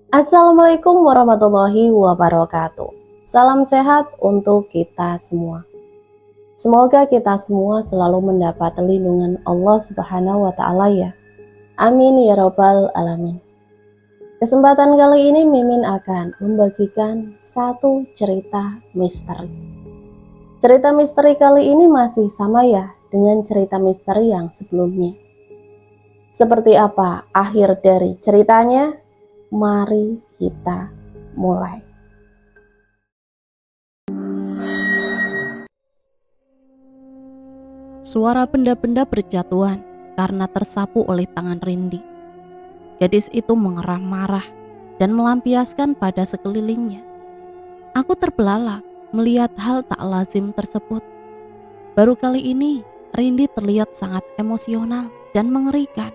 Assalamualaikum warahmatullahi wabarakatuh. Salam sehat untuk kita semua. Semoga kita semua selalu mendapat lindungan Allah Subhanahu wa Ta'ala ya. Amin ya Rabbal 'Alamin. Kesempatan kali ini Mimin akan membagikan satu cerita misteri. Cerita misteri kali ini masih sama ya dengan cerita misteri yang sebelumnya. Seperti apa akhir dari ceritanya? Mari kita mulai. Suara benda-benda berjatuhan karena tersapu oleh tangan Rindi. Gadis itu mengerang marah dan melampiaskan pada sekelilingnya. Aku terbelalak melihat hal tak lazim tersebut. Baru kali ini Rindi terlihat sangat emosional dan mengerikan.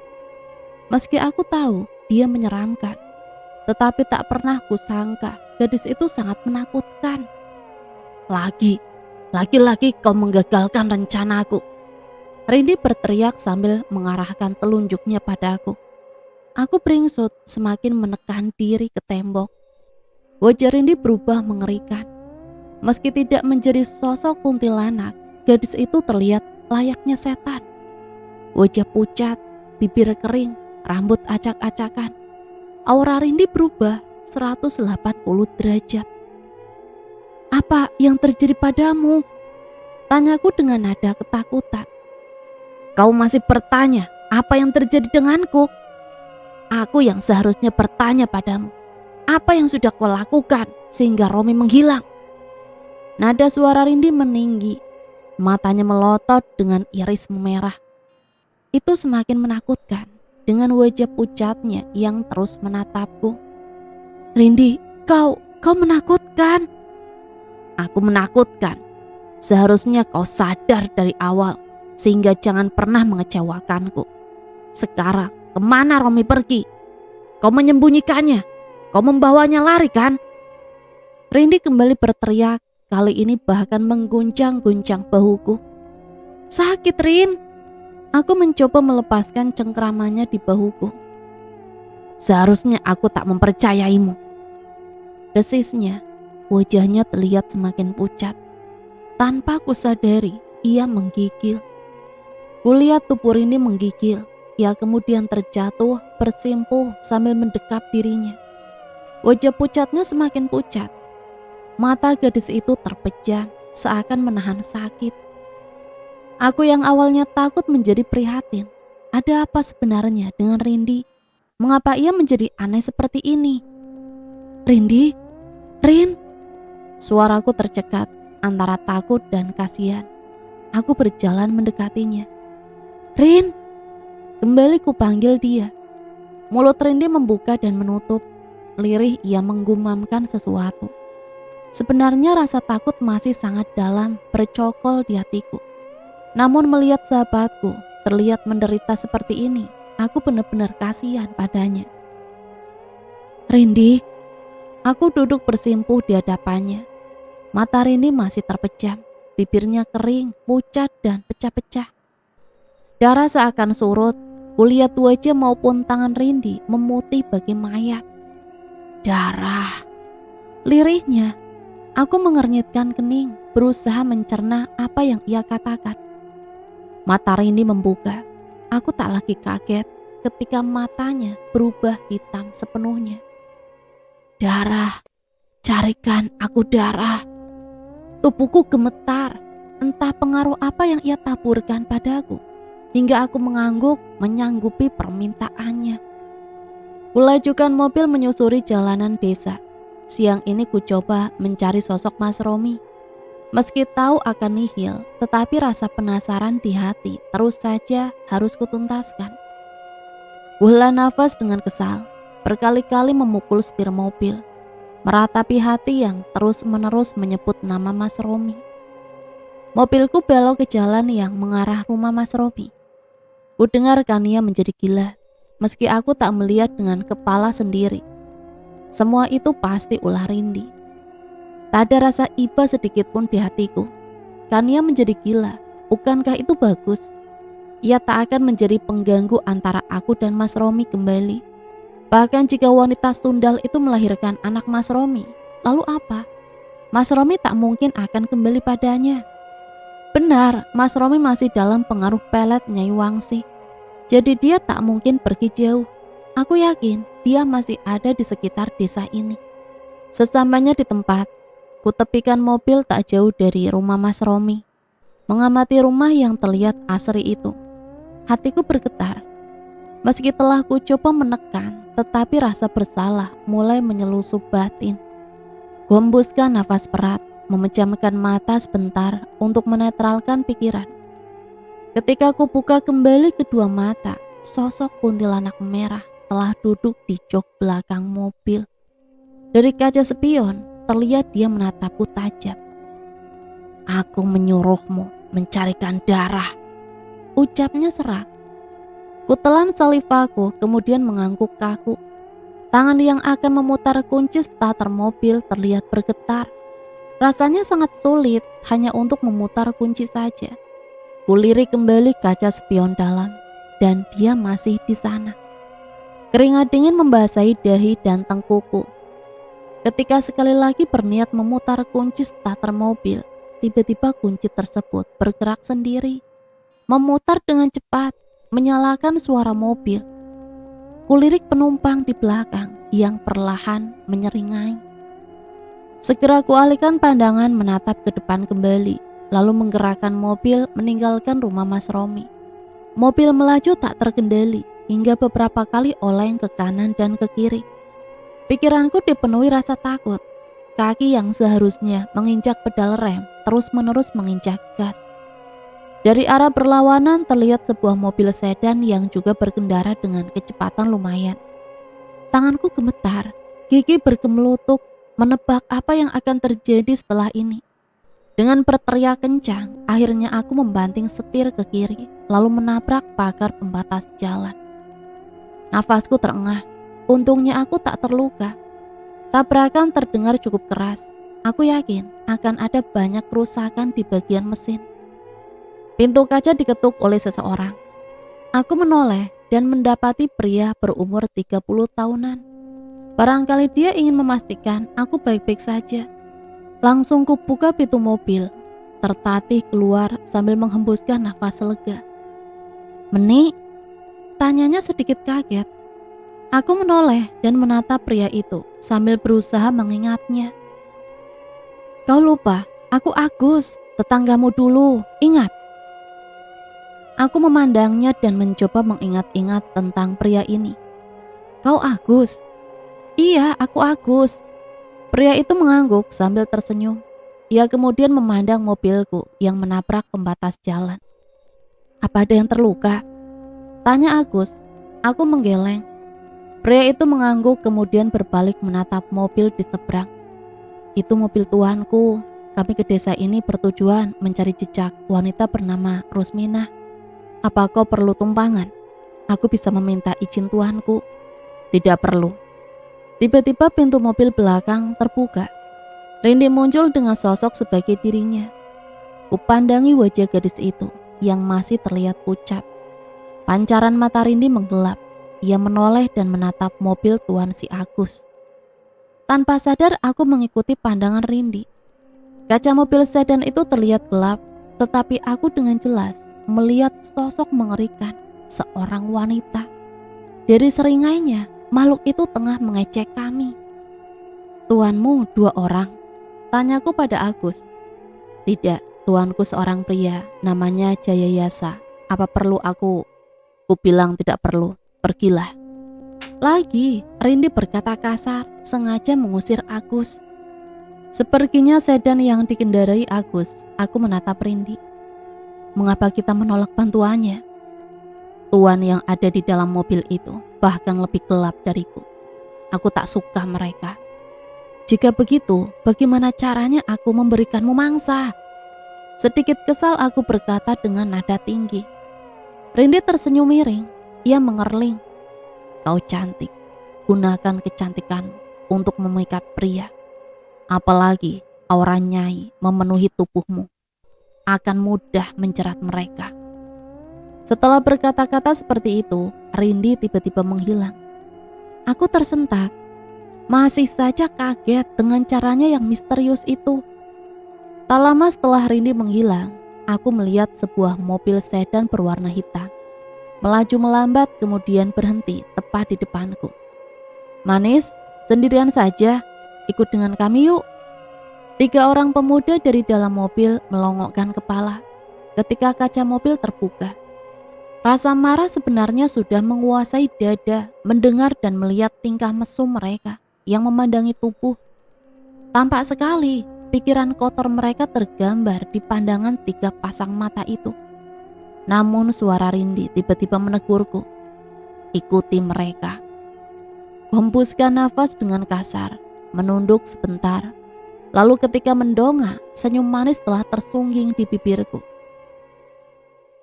Meski aku tahu dia menyeramkan, tetapi tak pernah kusangka gadis itu sangat menakutkan. Lagi-lagi kau menggagalkan rencanaku. Rindi berteriak sambil mengarahkan telunjuknya padaku. Aku beringsut semakin menekan diri ke tembok. Wajah Rindi berubah mengerikan. Meski tidak menjadi sosok kuntilanak, gadis itu terlihat layaknya setan. Wajah pucat, bibir kering, rambut acak-acakan. Aura Rindi berubah 180 derajat. Apa yang terjadi padamu? Tanyaku dengan nada ketakutan. Kau masih bertanya apa yang terjadi denganku? Aku yang seharusnya bertanya padamu. Apa yang sudah kau lakukan sehingga Romi menghilang? Nada suara Rindi meninggi. Matanya melotot dengan iris memerah. Itu semakin menakutkan dengan wajah pucatnya yang terus menatapku. Rindi, kau menakutkan. Aku menakutkan. Seharusnya kau sadar dari awal sehingga jangan pernah mengecewakanku. Sekarang kemana Romi pergi? Kau menyembunyikannya. Kau membawanya lari kan? Rindi kembali berteriak, kali ini bahkan mengguncang-guncang bahuku. Sakit, Rin. Aku mencoba melepaskan cengkramannya di bahuku. Seharusnya aku tak mempercayaimu. Desisnya, wajahnya terlihat semakin pucat. Tanpa kusadari, ia menggigil. Kulihat tubuh Rindi menggigil. Ia kemudian terjatuh bersimpuh sambil mendekap dirinya. Wajah pucatnya semakin pucat. Mata gadis itu terpejam seakan menahan sakit. Aku yang awalnya takut menjadi prihatin. Ada apa sebenarnya dengan Rindi? Mengapa ia menjadi aneh seperti ini? Rindi? Rin? Suaraku tercekat antara takut dan kasihan. Aku berjalan mendekatinya. Rin? Kembali kupanggil dia. Mulut Rindi membuka dan menutup. Lirih ia menggumamkan sesuatu. Sebenarnya rasa takut masih sangat dalam bercokol di hatiku. Namun melihat sahabatku terlihat menderita seperti ini, aku benar-benar kasihan padanya. Rindi, aku duduk bersimpuh di hadapannya. Mata Rindi masih terpejam, bibirnya kering, pucat dan pecah-pecah. Darah seakan surut. Kulihat wajah maupun tangan Rindi memutih bagi mayat. Darah. Lirihnya, aku mengernyitkan kening, berusaha mencerna apa yang ia katakan. Mata Rindi membuka. Aku tak lagi kaget ketika matanya berubah hitam sepenuhnya. Darah. Carikan aku darah. Tubuhku gemetar. Entah pengaruh apa yang ia taburkan padaku. Hingga aku mengangguk menyanggupi permintaannya. Kulajukan mobil menyusuri jalanan desa. Siang ini kucoba mencari sosok Mas Romi. Meski tahu akan nihil, tetapi rasa penasaran di hati terus saja harus kutuntaskan. Kuhela nafas dengan kesal, berkali-kali memukul setir mobil, meratapi hati yang terus-menerus menyebut nama Mas Romi. Mobilku belok ke jalan yang mengarah rumah Mas Romi. Kudengarkan ia menjadi gila, meski aku tak melihat dengan kepala sendiri. Semua itu pasti ulah Rindi. Tak ada rasa iba sedikit pun di hatiku. Kan ia menjadi gila, bukankah itu bagus? Ia tak akan menjadi pengganggu antara aku dan Mas Romi kembali. Bahkan jika wanita Sundal itu melahirkan anak Mas Romi, lalu apa? Mas Romi tak mungkin akan kembali padanya. Benar, Mas Romi masih dalam pengaruh pelet Nyai Wangsi. Jadi dia tak mungkin pergi jauh. Aku yakin dia masih ada di sekitar desa ini. Sesampainya di tempat, kutepikan mobil tak jauh dari rumah Mas Romi. Mengamati rumah yang terlihat asri itu, hatiku bergetar. Meski telah ku coba menekan, tetapi rasa bersalah mulai menyelusup batin. Ku hembuskan nafas berat, memejamkan mata sebentar untuk menetralkan pikiran. Ketika ku buka kembali kedua mata, sosok kuntilanak merah telah duduk di jok belakang mobil. Dari kaca spion, terlihat dia menatapku tajam. "Aku menyuruhmu mencarikan darah," ucapnya serak. Kutelan salivaku, kemudian mengangguk kaku. Tangan yang akan memutar kunci starter mobil terlihat bergetar. Rasanya sangat sulit hanya untuk memutar kunci saja. Kulirik kembali kaca spion dalam, dan dia masih di sana. Keringat dingin membasahi dahi dan tengkuku. Ketika sekali lagi berniat memutar kunci starter mobil, tiba-tiba kunci tersebut bergerak sendiri, memutar dengan cepat, menyalakan suara mobil. Kulirik penumpang di belakang yang perlahan menyeringai. Segera kualihkan pandangan menatap ke depan kembali, lalu menggerakkan mobil meninggalkan rumah Mas Romi. Mobil melaju tak terkendali hingga beberapa kali oleng ke kanan dan ke kiri. Pikiranku dipenuhi rasa takut. Kaki yang seharusnya menginjak pedal rem terus-menerus menginjak gas. Dari arah berlawanan terlihat sebuah mobil sedan yang juga berkendara dengan kecepatan lumayan. Tanganku gemetar, gigi bergemelutuk menebak apa yang akan terjadi setelah ini. Dengan berteriak kencang, akhirnya aku membanting setir ke kiri, lalu menabrak pagar pembatas jalan. Nafasku terengah, untungnya aku tak terluka. Tabrakan terdengar cukup keras. Aku yakin akan ada banyak kerusakan di bagian mesin. Pintu kaca diketuk oleh seseorang. Aku menoleh dan mendapati pria berumur 30 tahunan. Barangkali dia ingin memastikan aku baik-baik saja. Langsung kubuka pintu mobil, tertatih keluar sambil menghembuskan nafas lega. "Meni?" tanyanya sedikit kaget. Aku menoleh dan menatap pria itu sambil berusaha mengingatnya. "Kau lupa, aku Agus, tetanggamu dulu, ingat?" Aku memandangnya dan mencoba mengingat-ingat tentang pria ini. "Kau Agus?" "Iya, aku Agus." Pria itu mengangguk sambil tersenyum. Ia kemudian memandang mobilku yang menabrak pembatas jalan. "Apa ada yang terluka?" tanya Agus. Aku menggeleng. Pria itu mengangguk kemudian berbalik menatap mobil di seberang. "Itu mobil tuanku. Kami ke desa ini bertujuan mencari jejak wanita bernama Rusminah. Apa kau perlu tumpangan? Aku bisa meminta izin tuanku." "Tidak perlu." Tiba-tiba pintu mobil belakang terbuka. Rindi muncul dengan sosok sebagai dirinya. Kupandangi wajah gadis itu yang masih terlihat pucat. Pancaran mata Rindi menggelap. Ia menoleh dan menatap mobil tuan si Agus. Tanpa sadar aku mengikuti pandangan Rindi. Kaca mobil sedan itu terlihat gelap, tetapi aku dengan jelas melihat sosok mengerikan seorang wanita. Dari seringainya, makhluk itu tengah mengecek kami. "Tuanmu 2 orang?" tanyaku pada Agus. "Tidak, tuanku seorang pria, namanya Jayayasa. Apa perlu aku?" Ku bilang tidak perlu, pergilah. Lagi, Rindi berkata kasar, sengaja mengusir Agus. Seperginya sedan yang dikendarai Agus, aku menatap Rindi. Mengapa kita menolak bantuannya? Tuan yang ada di dalam mobil itu bahkan lebih gelap dariku. Aku tak suka mereka. Jika begitu, bagaimana caranya aku memberikanmu mangsa? Sedikit kesal aku berkata dengan nada tinggi. Rindi tersenyum miring. Ia mengerling. "Kau cantik. Gunakan kecantikanmu untuk memikat pria. Apalagi aura nyai memenuhi tubuhmu. Akan mudah menjerat mereka." Setelah berkata-kata seperti itu, Rindi tiba-tiba menghilang. Aku tersentak. Masih saja kaget dengan caranya yang misterius itu. Tak lama setelah Rindi menghilang, aku melihat sebuah mobil sedan berwarna hitam. Melaju melambat kemudian berhenti tepat di depanku. "Manis, sendirian saja, ikut dengan kami yuk." 3 orang pemuda dari dalam mobil melongokkan kepala ketika kaca mobil terbuka. Rasa marah sebenarnya sudah menguasai dada mendengar dan melihat tingkah mesum mereka yang memandangi tubuh. Tampak sekali pikiran kotor mereka tergambar di pandangan 3 pasang mata itu. Namun suara Rindi tiba-tiba menegurku, "Ikuti mereka." Hembuskan nafas dengan kasar, menunduk sebentar. Lalu ketika mendongak, senyum manis telah tersungging di bibirku.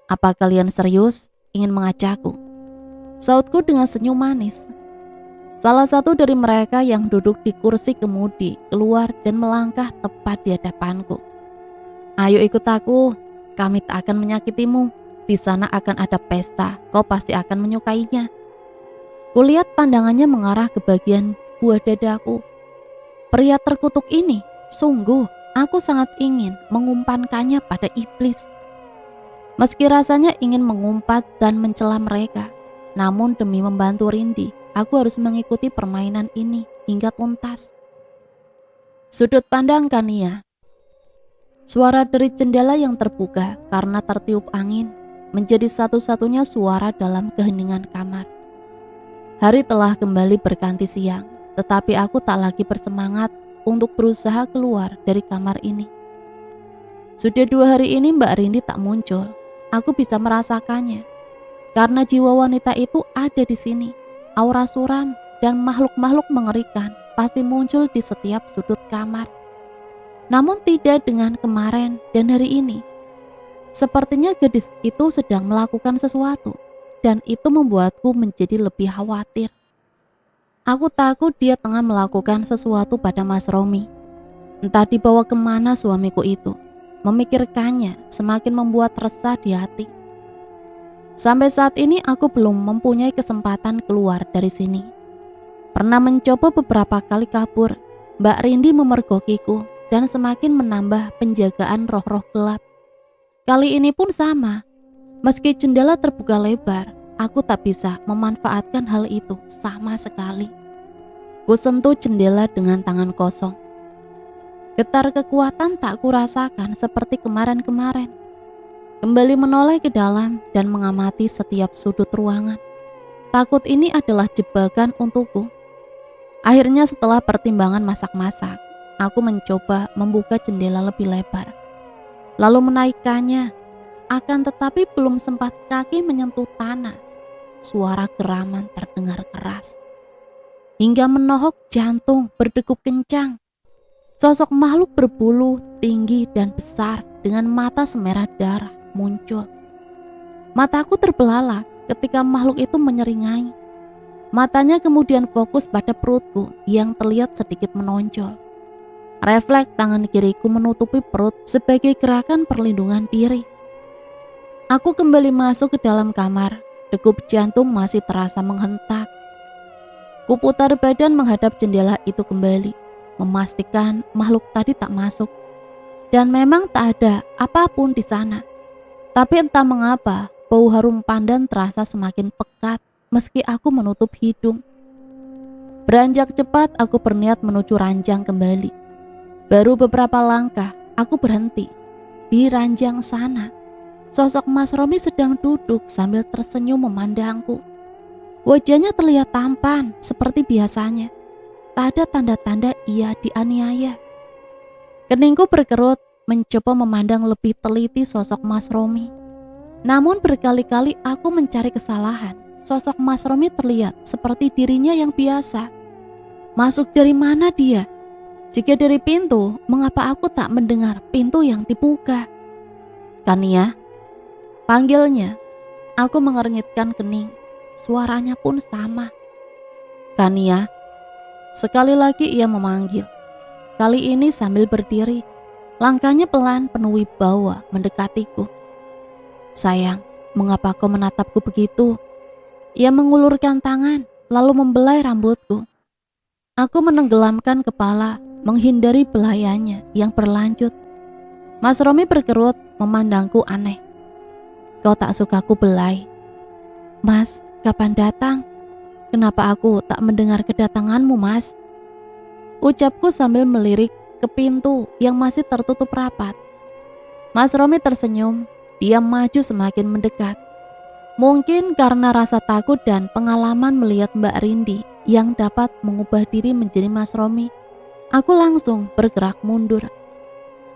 "Apa kalian serius ingin mengajakku?" sautku dengan senyum manis. Salah satu dari mereka yang duduk di kursi kemudi keluar dan melangkah tepat di hadapanku. "Ayo ikut aku, kami tak akan menyakitimu. Di sana akan ada pesta, kau pasti akan menyukainya." Kulihat pandangannya mengarah ke bagian buah dadaku. Pria terkutuk ini, sungguh aku sangat ingin mengumpankannya pada iblis. Meski rasanya ingin mengumpat dan mencela mereka, namun demi membantu Rindi, aku harus mengikuti permainan ini hingga tuntas. Sudut pandang Kania. Suara dari jendela yang terbuka karena tertiup angin menjadi satu-satunya suara dalam keheningan kamar. Hari telah kembali berganti siang, tetapi aku tak lagi bersemangat untuk berusaha keluar dari kamar ini. Sudah 2 hari ini Mbak Rindi tak muncul. Aku bisa merasakannya. Karena jiwa wanita itu ada di sini. Aura suram dan makhluk-makhluk mengerikan pasti muncul di setiap sudut kamar. Namun tidak dengan kemarin dan hari ini. Sepertinya gadis itu sedang melakukan sesuatu, dan itu membuatku menjadi lebih khawatir. Aku takut dia tengah melakukan sesuatu pada Mas Romi. Entah dibawa kemana suamiku itu. Memikirkannya semakin membuat resah di hati. Sampai saat ini aku belum mempunyai kesempatan keluar dari sini. Pernah mencoba beberapa kali kabur, Mbak Rindi memergokiku dan semakin menambah penjagaan roh-roh gelap. Kali ini pun sama. Meski jendela terbuka lebar, aku tak bisa memanfaatkan hal itu sama sekali. Ku sentuh jendela dengan tangan kosong. Getar kekuatan tak kurasakan seperti kemarin-kemarin. Kembali menoleh ke dalam dan mengamati setiap sudut ruangan. Takut ini adalah jebakan untukku. Akhirnya setelah pertimbangan masak-masak, aku mencoba membuka jendela lebih lebar. Lalu menaikkannya, akan tetapi belum sempat kaki menyentuh tanah, suara geraman terdengar keras. Hingga menohok jantung berdegup kencang. Sosok makhluk berbulu tinggi dan besar dengan mata semerah darah muncul. Mataku terbelalak ketika makhluk itu menyeringai. Matanya kemudian fokus pada perutku yang terlihat sedikit menonjol. Refleks tangan kiriku menutupi perut sebagai gerakan perlindungan diri. Aku kembali masuk ke dalam kamar. Degup jantung masih terasa menghentak. Kuputar badan menghadap jendela itu kembali, memastikan makhluk tadi tak masuk. Dan memang tak ada apapun di sana. Tapi entah mengapa, bau harum pandan terasa semakin pekat meski aku menutup hidung. Beranjak cepat aku berniat menuju ranjang kembali. Baru beberapa langkah, aku berhenti. Di ranjang sana, sosok Mas Romi sedang duduk sambil tersenyum memandangku. Wajahnya terlihat tampan seperti biasanya. Tak ada tanda-tanda ia dianiaya. Keningku berkerut mencoba memandang lebih teliti sosok Mas Romi. Namun berkali-kali aku mencari kesalahan. Sosok Mas Romi terlihat seperti dirinya yang biasa. Masuk dari mana dia? Jika dari pintu, mengapa aku tak mendengar pintu yang dibuka? "Kania," panggilnya. Aku mengernyitkan kening. Suaranya pun sama. "Kania." Sekali lagi ia memanggil. Kali ini sambil berdiri. Langkahnya pelan penuh wibawa mendekatiku. "Sayang, mengapa kau menatapku begitu?" Ia mengulurkan tangan. lalu membelai rambutku. Aku menenggelamkan kepala, menghindari belayannya yang berlanjut. Mas Romi berkerut memandangku aneh. Kau tak suka ku belai? Mas, kapan datang? Kenapa aku tak mendengar kedatanganmu, Mas? Ucapku sambil melirik ke pintu yang masih tertutup rapat. Mas Romi tersenyum, dia maju semakin mendekat. Mungkin karena rasa takut dan pengalaman melihat Mbak Rindi yang dapat mengubah diri menjadi Mas Romi, aku langsung bergerak mundur.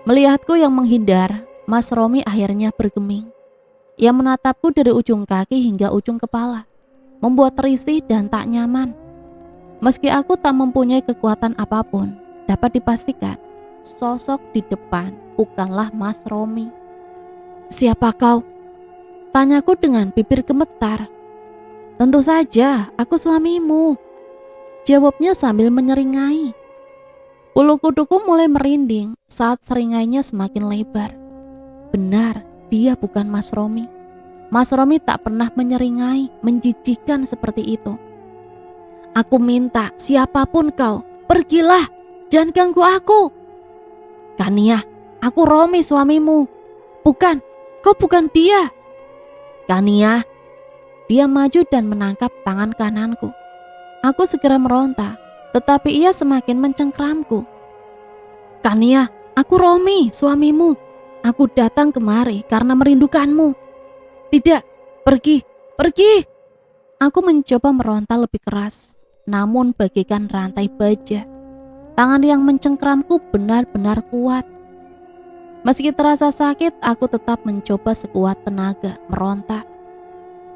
Melihatku yang menghindar, Mas Romi akhirnya bergeming. Ia menatapku dari ujung kaki hingga ujung kepala, membuat risih dan tak nyaman. Meski aku tak mempunyai kekuatan apapun, dapat dipastikan sosok di depan bukanlah Mas Romi. Siapa kau? Tanyaku dengan bibir gemetar. Tentu saja, aku suamimu. Jawabnya sambil menyeringai. Bulu kuduku mulai merinding saat seringainya semakin lebar. Benar, dia bukan Mas Romi. Mas Romi tak pernah menyeringai, menjijikkan seperti itu. Aku minta, siapapun kau, pergilah, jangan ganggu aku. Kania, aku Romi suamimu. Bukan, kau bukan dia. Kania, dia maju dan menangkap tangan kananku. Aku segera meronta, tetapi ia semakin mencengkramku. Kania, aku Romi, suamimu. Aku datang kemari karena merindukanmu. Tidak, pergi, pergi. Aku mencoba meronta lebih keras, namun bagaikan rantai baja. Tangan yang mencengkramku benar-benar kuat. Meski terasa sakit, aku tetap mencoba sekuat tenaga meronta.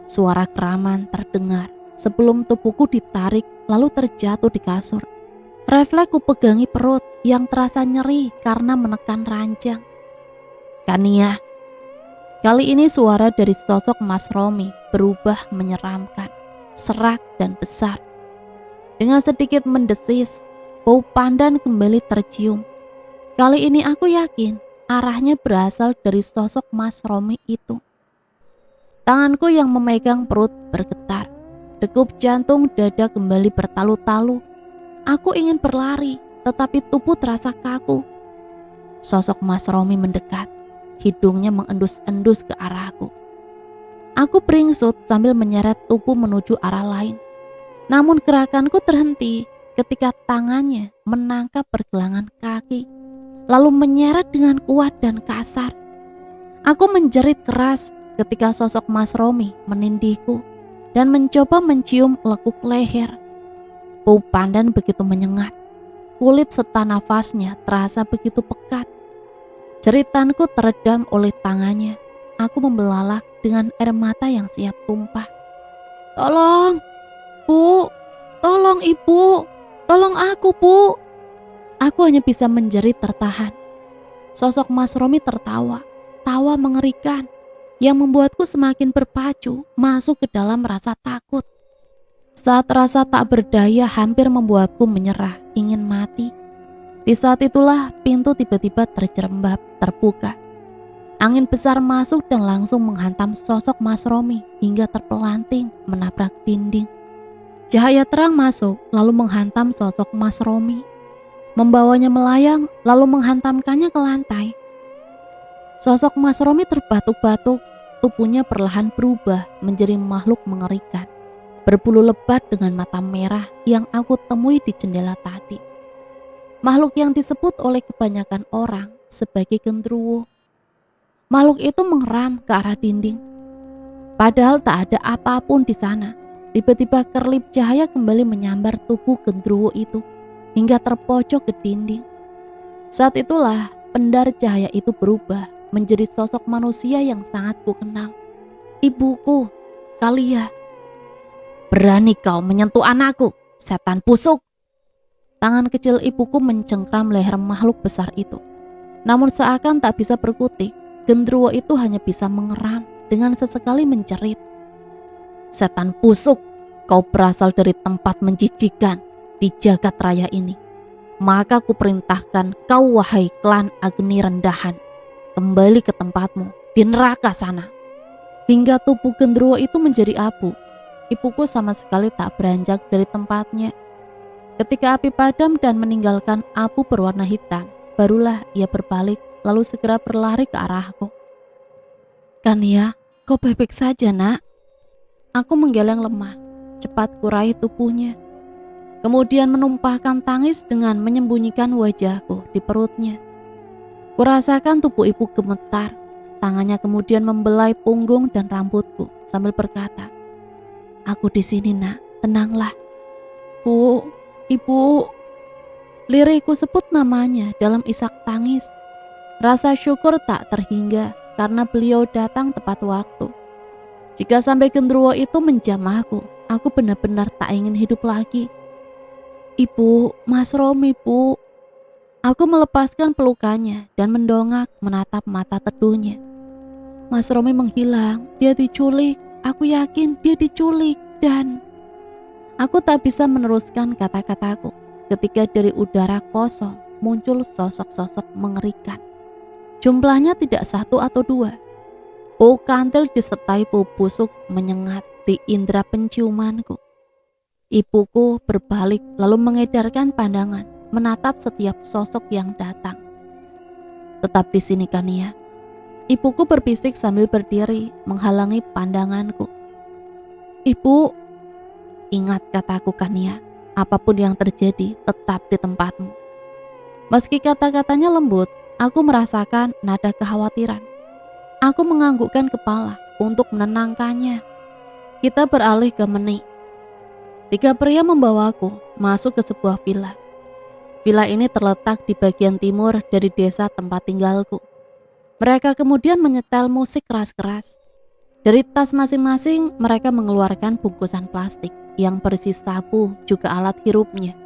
Suara keraman terdengar sebelum tubuhku ditarik lalu terjatuh di kasur. Refleksku pegangi perut yang terasa nyeri karena menekan ranjang. Kania. Kali ini suara dari sosok Mas Romi berubah menyeramkan, serak dan besar. Dengan sedikit mendesis, bau pandan kembali tercium. Kali ini aku yakin arahnya berasal dari sosok Mas Romi itu. Tanganku yang memegang perut bergetar. Degup jantung dada kembali bertalu-talu. Aku ingin berlari, tetapi tubuh terasa kaku. Sosok Mas Romi mendekat. Hidungnya mengendus-endus ke arahku. Aku beringsut sambil menyeret tubuh menuju arah lain. Namun gerakanku terhenti ketika tangannya menangkap pergelangan kaki, lalu menyeret dengan kuat dan kasar. Aku menjerit keras ketika sosok Mas Romi menindihku dan mencoba mencium lekuk leher. Bau pandan begitu menyengat. Kulit serta nafasnya terasa begitu pekat. Jeritanku teredam oleh tangannya. Aku membelalak dengan air mata yang siap tumpah. Tolong, Bu. Tolong Ibu. Tolong aku, Bu. Aku hanya bisa menjerit tertahan. Sosok Mas Romi tertawa. Tawa mengerikan yang membuatku semakin berpacu masuk ke dalam rasa takut. Saat rasa tak berdaya hampir membuatku menyerah, ingin mati. Di saat itulah pintu tiba-tiba terjerembab, terbuka. Angin besar masuk dan langsung menghantam sosok Mas Romi hingga terpelanting menabrak dinding. Cahaya terang masuk lalu menghantam sosok Mas Romi, membawanya melayang lalu menghantamkannya ke lantai. Sosok Mas Romi terbatuk-batuk, tubuhnya perlahan berubah menjadi makhluk mengerikan, berbulu lebat dengan mata merah yang aku temui di jendela tadi. Makhluk yang disebut oleh kebanyakan orang sebagai genderuwo. Makhluk itu mengeram ke arah dinding. Padahal tak ada apapun di sana. Tiba-tiba kerlip cahaya kembali menyambar tubuh genderuwo itu hingga terpojok ke dinding. Saat itulah pendar cahaya itu berubah menjadi sosok manusia yang sangat kukenal. Ibuku, Kalia. Berani kau menyentuh anakku, setan busuk. Tangan kecil ibuku mencengkram leher makhluk besar itu. Namun seakan tak bisa berkutik, genderuwo itu hanya bisa mengeram dengan sesekali menjerit. Setan busuk, kau berasal dari tempat menjijikan di jagat raya ini. Maka kuperintahkan kau wahai klan Agni rendahan, kembali ke tempatmu di neraka sana. Hingga tubuh genderuwo itu menjadi abu. ibuku sama sekali tak beranjak dari tempatnya. Ketika api padam dan meninggalkan abu berwarna hitam, barulah ia berbalik lalu segera berlari ke arahku. "Kania, kau baik-baik saja, Nak?" Aku menggeleng lemah, cepat kurai tubuhnya. Kemudian menumpahkan tangis dengan menyembunyikan wajahku di perutnya. Kurasakan tubuh ibu gemetar, tangannya kemudian membelai punggung dan rambutku sambil berkata, "Aku di sini, Nak, tenanglah." "Bu, Ibu." Lirihku sebut namanya dalam isak tangis. Rasa syukur tak terhingga karena beliau datang tepat waktu. Jika sampai genderuwo itu menjamahku, aku benar-benar tak ingin hidup lagi. "Ibu, Mas Romi, Bu." Aku melepaskan pelukannya dan mendongak menatap mata teduhnya. "Mas Romi menghilang, dia diculik. Aku yakin dia diculik dan..." Aku tak bisa meneruskan kata-kataku ketika dari udara kosong muncul sosok-sosok mengerikan. Jumlahnya tidak satu atau dua. Bau kantil disertai bau busuk menyengat di indera penciumanku. Ibuku berbalik lalu mengedarkan pandangan menatap setiap sosok yang datang. "Tetap di sini, Kania." Ibuku berbisik sambil berdiri menghalangi pandanganku. "Ibu," ingat kataku, Kania, apapun yang terjadi tetap di tempatmu. Meski kata-katanya lembut, aku merasakan nada kekhawatiran. Aku menganggukkan kepala untuk menenangkannya. Kita beralih ke Meni. 3 pria membawaku masuk ke sebuah villa. Villa ini terletak di bagian timur dari desa tempat tinggalku. Mereka kemudian menyetel musik keras-keras. Dari tas masing-masing mereka mengeluarkan bungkusan plastik yang berisi sabu juga alat hirupnya,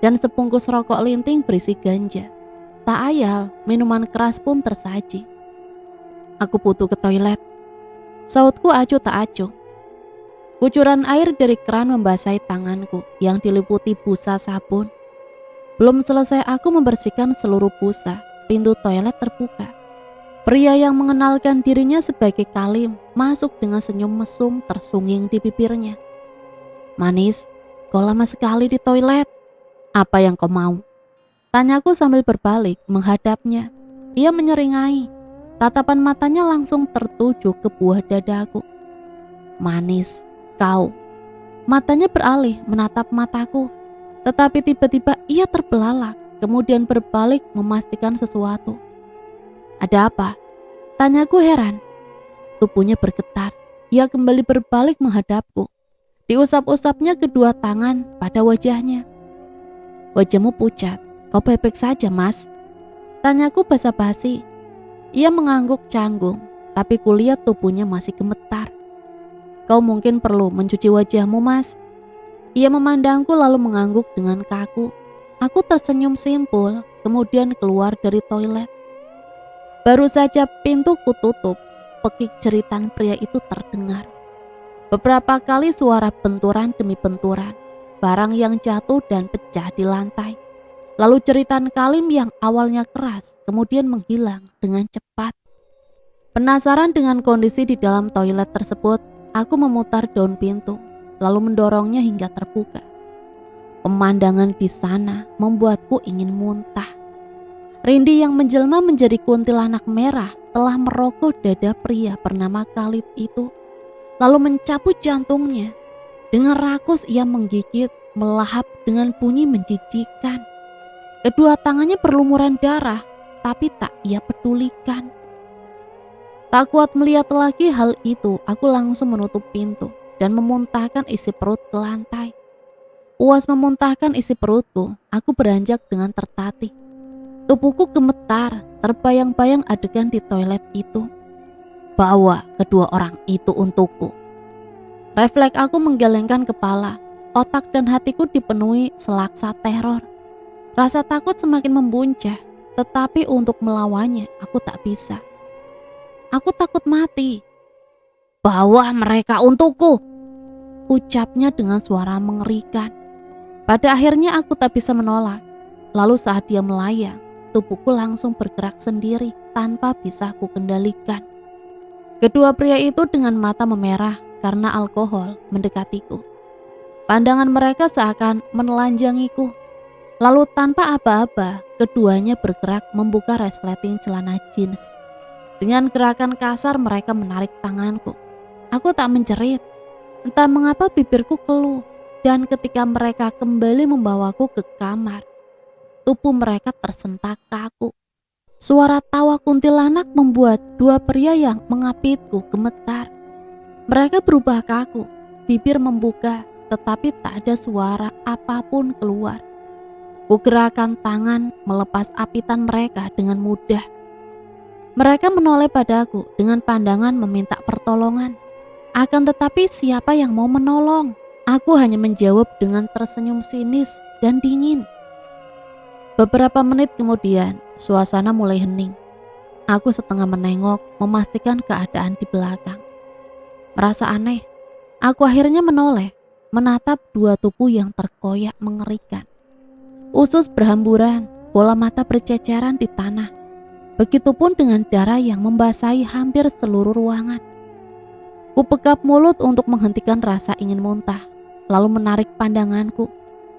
dan sebungkus rokok linting berisi ganja. Tak ayal, minuman keras pun tersaji. "Aku butuh ke toilet," sautku acuh tak acuh. Kucuran air dari keran membasahi tanganku yang diliputi busa sabun. Belum selesai aku membersihkan seluruh busa, pintu toilet terbuka. Pria yang mengenalkan dirinya sebagai Kalim masuk dengan senyum mesum tersungging di bibirnya. "Manis, kau lama sekali di toilet. Apa yang kau mau?" Tanyaku sambil berbalik menghadapnya. Ia menyeringai. Tatapan matanya langsung tertuju ke buah dadaku. "Manis, kau." Matanya beralih menatap mataku. Tetapi tiba-tiba ia terbelalak, kemudian berbalik memastikan sesuatu. "Ada apa?" Tanyaku heran. Tubuhnya bergetar. Ia kembali berbalik menghadapku. Diusap-usapnya kedua tangan pada wajahnya. "Wajahmu pucat. Kau baik-baik saja, Mas?" Tanyaku basa-basi. Ia mengangguk canggung, tapi kulihat tubuhnya masih gemetar. "Kau mungkin perlu mencuci wajahmu, Mas." Ia memandangku lalu mengangguk dengan kaku. Aku tersenyum simpul, kemudian keluar dari toilet. Baru saja pintu kututup, pekik jeritan pria itu terdengar. Beberapa kali suara benturan demi benturan, barang yang jatuh dan pecah di lantai. Lalu jeritan Kalim yang awalnya keras kemudian menghilang dengan cepat. Penasaran dengan kondisi di dalam toilet tersebut, aku memutar daun pintu lalu mendorongnya hingga terbuka. Pemandangan di sana membuatku ingin muntah. Rindi yang menjelma menjadi kuntilanak merah telah merogoh dada pria bernama Khalid itu, lalu mencabut jantungnya. Dengan rakus ia menggigit, melahap dengan bunyi menjijikan. Kedua tangannya berlumuran darah, tapi tak ia pedulikan. Tak kuat melihat lagi hal itu, aku langsung menutup pintu dan memuntahkan isi perut ke lantai. Puas memuntahkan isi perutku, aku beranjak dengan tertatih. Tubuhku gemetar, terbayang-bayang adegan di toilet itu. "Bawa kedua orang itu untukku." Refleks aku menggelengkan kepala, otak dan hatiku dipenuhi selaksa teror. Rasa takut semakin membuncah, tetapi untuk melawannya aku tak bisa. Aku takut mati. "Bawa mereka untukku," ucapnya dengan suara mengerikan. Pada akhirnya aku tak bisa menolak. Lalu saat dia melayang, tubuhku langsung bergerak sendiri tanpa bisa ku kendalikan. Kedua pria itu dengan mata memerah karena alkohol mendekatiku. Pandangan mereka seakan menelanjangiku. Lalu tanpa aba-aba, keduanya bergerak membuka resleting celana jeans. Dengan gerakan kasar mereka menarik tanganku. Aku tak menjerit. Entah mengapa bibirku keluh. Dan ketika mereka kembali membawaku ke kamar, tubuh mereka tersentak kaku. Suara tawa kuntilanak membuat dua pria yang mengapitku gemetar. Mereka berubah kaku, bibir membuka, tetapi tak ada suara apapun keluar. Kugerakan tangan melepas apitan mereka dengan mudah. Mereka menoleh padaku dengan pandangan meminta pertolongan. Akan tetapi siapa yang mau menolong? Aku hanya menjawab dengan tersenyum sinis dan dingin. Beberapa menit kemudian, suasana mulai hening. Aku setengah menengok, memastikan keadaan di belakang. Merasa aneh, aku akhirnya menoleh, menatap dua tubuh yang terkoyak mengerikan. Usus berhamburan, bola mata berceceran di tanah. Begitupun dengan darah yang membasahi hampir seluruh ruangan. Kupekap mulut untuk menghentikan rasa ingin muntah, lalu menarik pandanganku.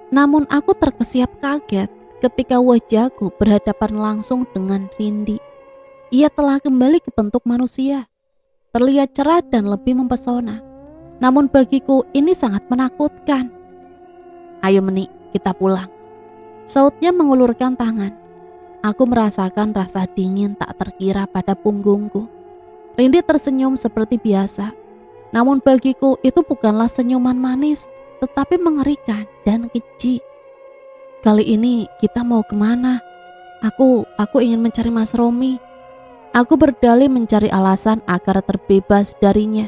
Namun aku terkesiap kaget ketika wajahku berhadapan langsung dengan Rindi. Ia telah kembali ke bentuk manusia, terlihat cerah dan lebih mempesona. Namun bagiku ini sangat menakutkan. "Ayo Meni, kita pulang," sautnya mengulurkan tangan. Aku merasakan rasa dingin tak terkira pada punggungku. Rindi tersenyum seperti biasa. Namun bagiku itu bukanlah senyuman manis, tetapi mengerikan dan keji. "Kali ini kita mau kemana? Aku ingin mencari Mas Romi." Aku berdalih mencari alasan agar terbebas darinya.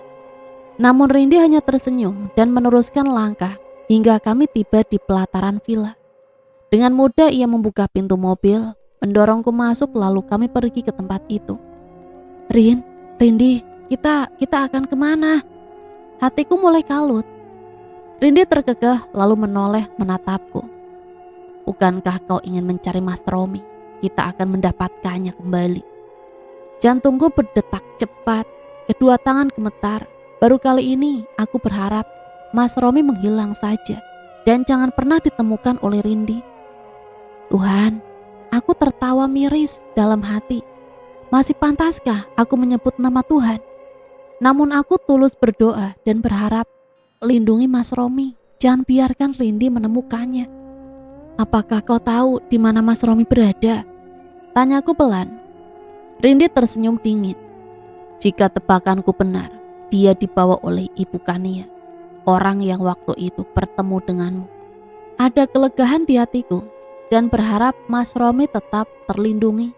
Namun Rindi hanya tersenyum dan meneruskan langkah hingga kami tiba di pelataran villa. Dengan mudah ia membuka pintu mobil, mendorongku masuk lalu kami pergi ke tempat itu. Rindi, kita akan kemana?" Hatiku mulai kalut. Rindi terkekeh lalu menoleh menatapku. "Bukankah kau ingin mencari Mas Romi? Kita akan mendapatkannya kembali." Jantungku berdetak cepat, kedua tangan gemetar. Baru kali ini aku berharap Mas Romi menghilang saja dan jangan pernah ditemukan oleh Rindi. Tuhan, aku tertawa miris dalam hati. Masih pantaskah aku menyebut nama Tuhan? Namun aku tulus berdoa dan berharap, lindungi Mas Romi, jangan biarkan Rindi menemukannya. "Apakah kau tahu di mana Mas Romi berada?" tanyaku pelan. Rindi tersenyum dingin. "Jika tebakanku benar, dia dibawa oleh Ibu Kania, orang yang waktu itu bertemu denganmu." Ada kelegahan di hatiku dan berharap Mas Romi tetap terlindungi.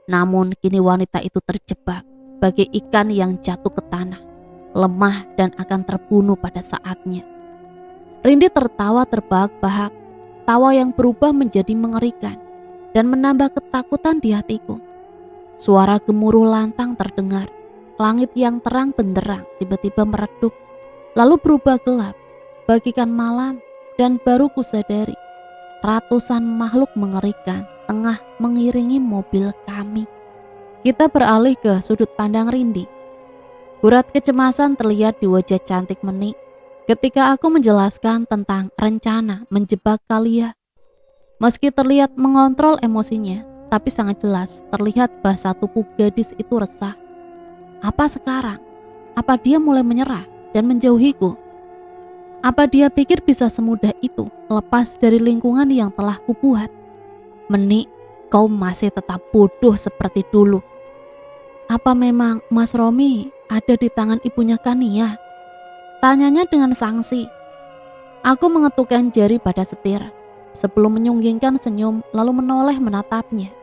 Namun kini wanita itu terjebak bagai ikan yang jatuh ke tanah, lemah dan akan terbunuh pada saatnya. Rindi tertawa terbahak-bahak, tawa yang berubah menjadi mengerikan dan menambah ketakutan di hatiku. Suara gemuruh lantang terdengar. Langit yang terang benderang tiba-tiba meredup, lalu berubah gelap, bagikan malam, dan baru kusadari ratusan makhluk mengerikan tengah mengiringi mobil kami. Kita beralih ke sudut pandang Rindi. Gurat kecemasan terlihat di wajah cantik Meni ketika aku menjelaskan tentang rencana menjebak Kalia. Meski terlihat mengontrol emosinya, tapi sangat jelas terlihat bahasa tubuh gadis itu resah. Apa sekarang? Apa dia mulai menyerah dan menjauhiku? Apa dia pikir bisa semudah itu lepas dari lingkungan yang telah kubuat? "Meni, kau masih tetap bodoh seperti dulu. Apa memang Mas Romi ada di tangan ibunya Kania?" tanyanya dengan sangsi. Aku mengetukkan jari pada setir sebelum menyunggingkan senyum lalu menoleh menatapnya.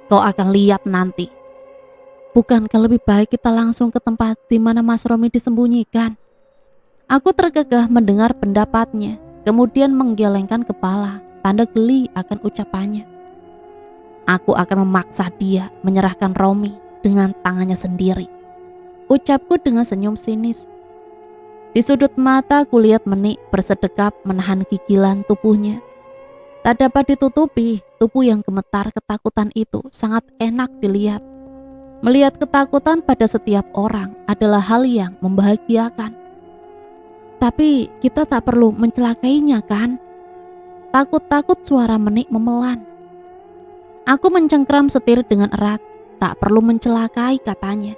"Kau akan lihat nanti. Bukankah lebih baik kita langsung ke tempat di mana Mas Romi disembunyikan?" Aku terkekeh mendengar pendapatnya, kemudian menggelengkan kepala, tanda geli akan ucapannya. "Aku akan memaksa dia menyerahkan Romi dengan tangannya sendiri," ucapku dengan senyum sinis. Di sudut mata kulihat Meni bersedekap menahan gigilan tubuhnya. Tak dapat ditutupi, tubuh yang gemetar ketakutan itu sangat enak dilihat. Melihat ketakutan pada setiap orang adalah hal yang membahagiakan. Tapi kita tak perlu mencelakainya kan? Takut-takut suara Menik memelan. Aku mencengkram setir dengan erat. Tak perlu mencelakai katanya.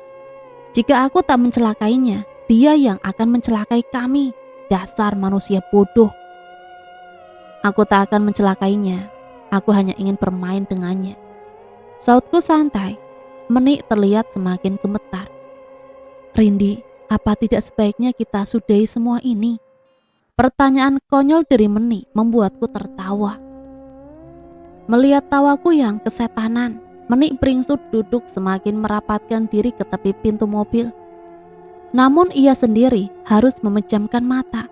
Jika aku tak mencelakainya, dia yang akan mencelakai kami. Dasar manusia bodoh. Aku tak akan mencelakainya. Aku hanya ingin bermain dengannya. Sautku santai. Menik terlihat semakin gemetar. Rindi, apa tidak sebaiknya kita sudahi semua ini? Pertanyaan konyol dari Menik membuatku tertawa. Melihat tawaku yang kesetanan, Menik beringsut duduk semakin merapatkan diri ke tepi pintu mobil. Namun ia sendiri harus memejamkan mata.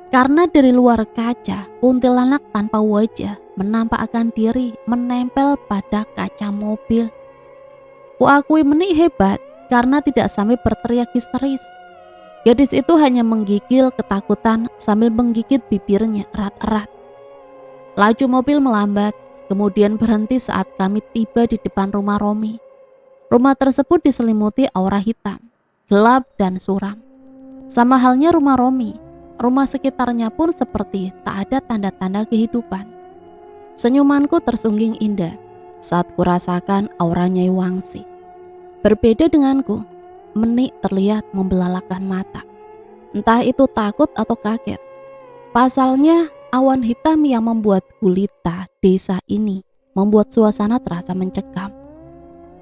Karena dari luar kaca, kuntilanak tanpa wajah menampakkan diri menempel pada kaca mobil. Kuakui Menik hebat karena tidak sampai berteriak histeris. Gadis itu hanya menggigil ketakutan sambil menggigit bibirnya erat-erat. Laju mobil melambat, kemudian berhenti saat kami tiba di depan rumah Romi. Rumah tersebut diselimuti aura hitam, gelap dan suram. Sama halnya rumah Romi, rumah sekitarnya pun seperti tak ada tanda-tanda kehidupan. Senyumanku tersungging indah saat kurasakan aura Nyai Wangsi. Berbeda denganku, Menik terlihat membelalakan mata. Entah itu takut atau kaget. Pasalnya, awan hitam yang membuat gulita desa ini membuat suasana terasa mencekam.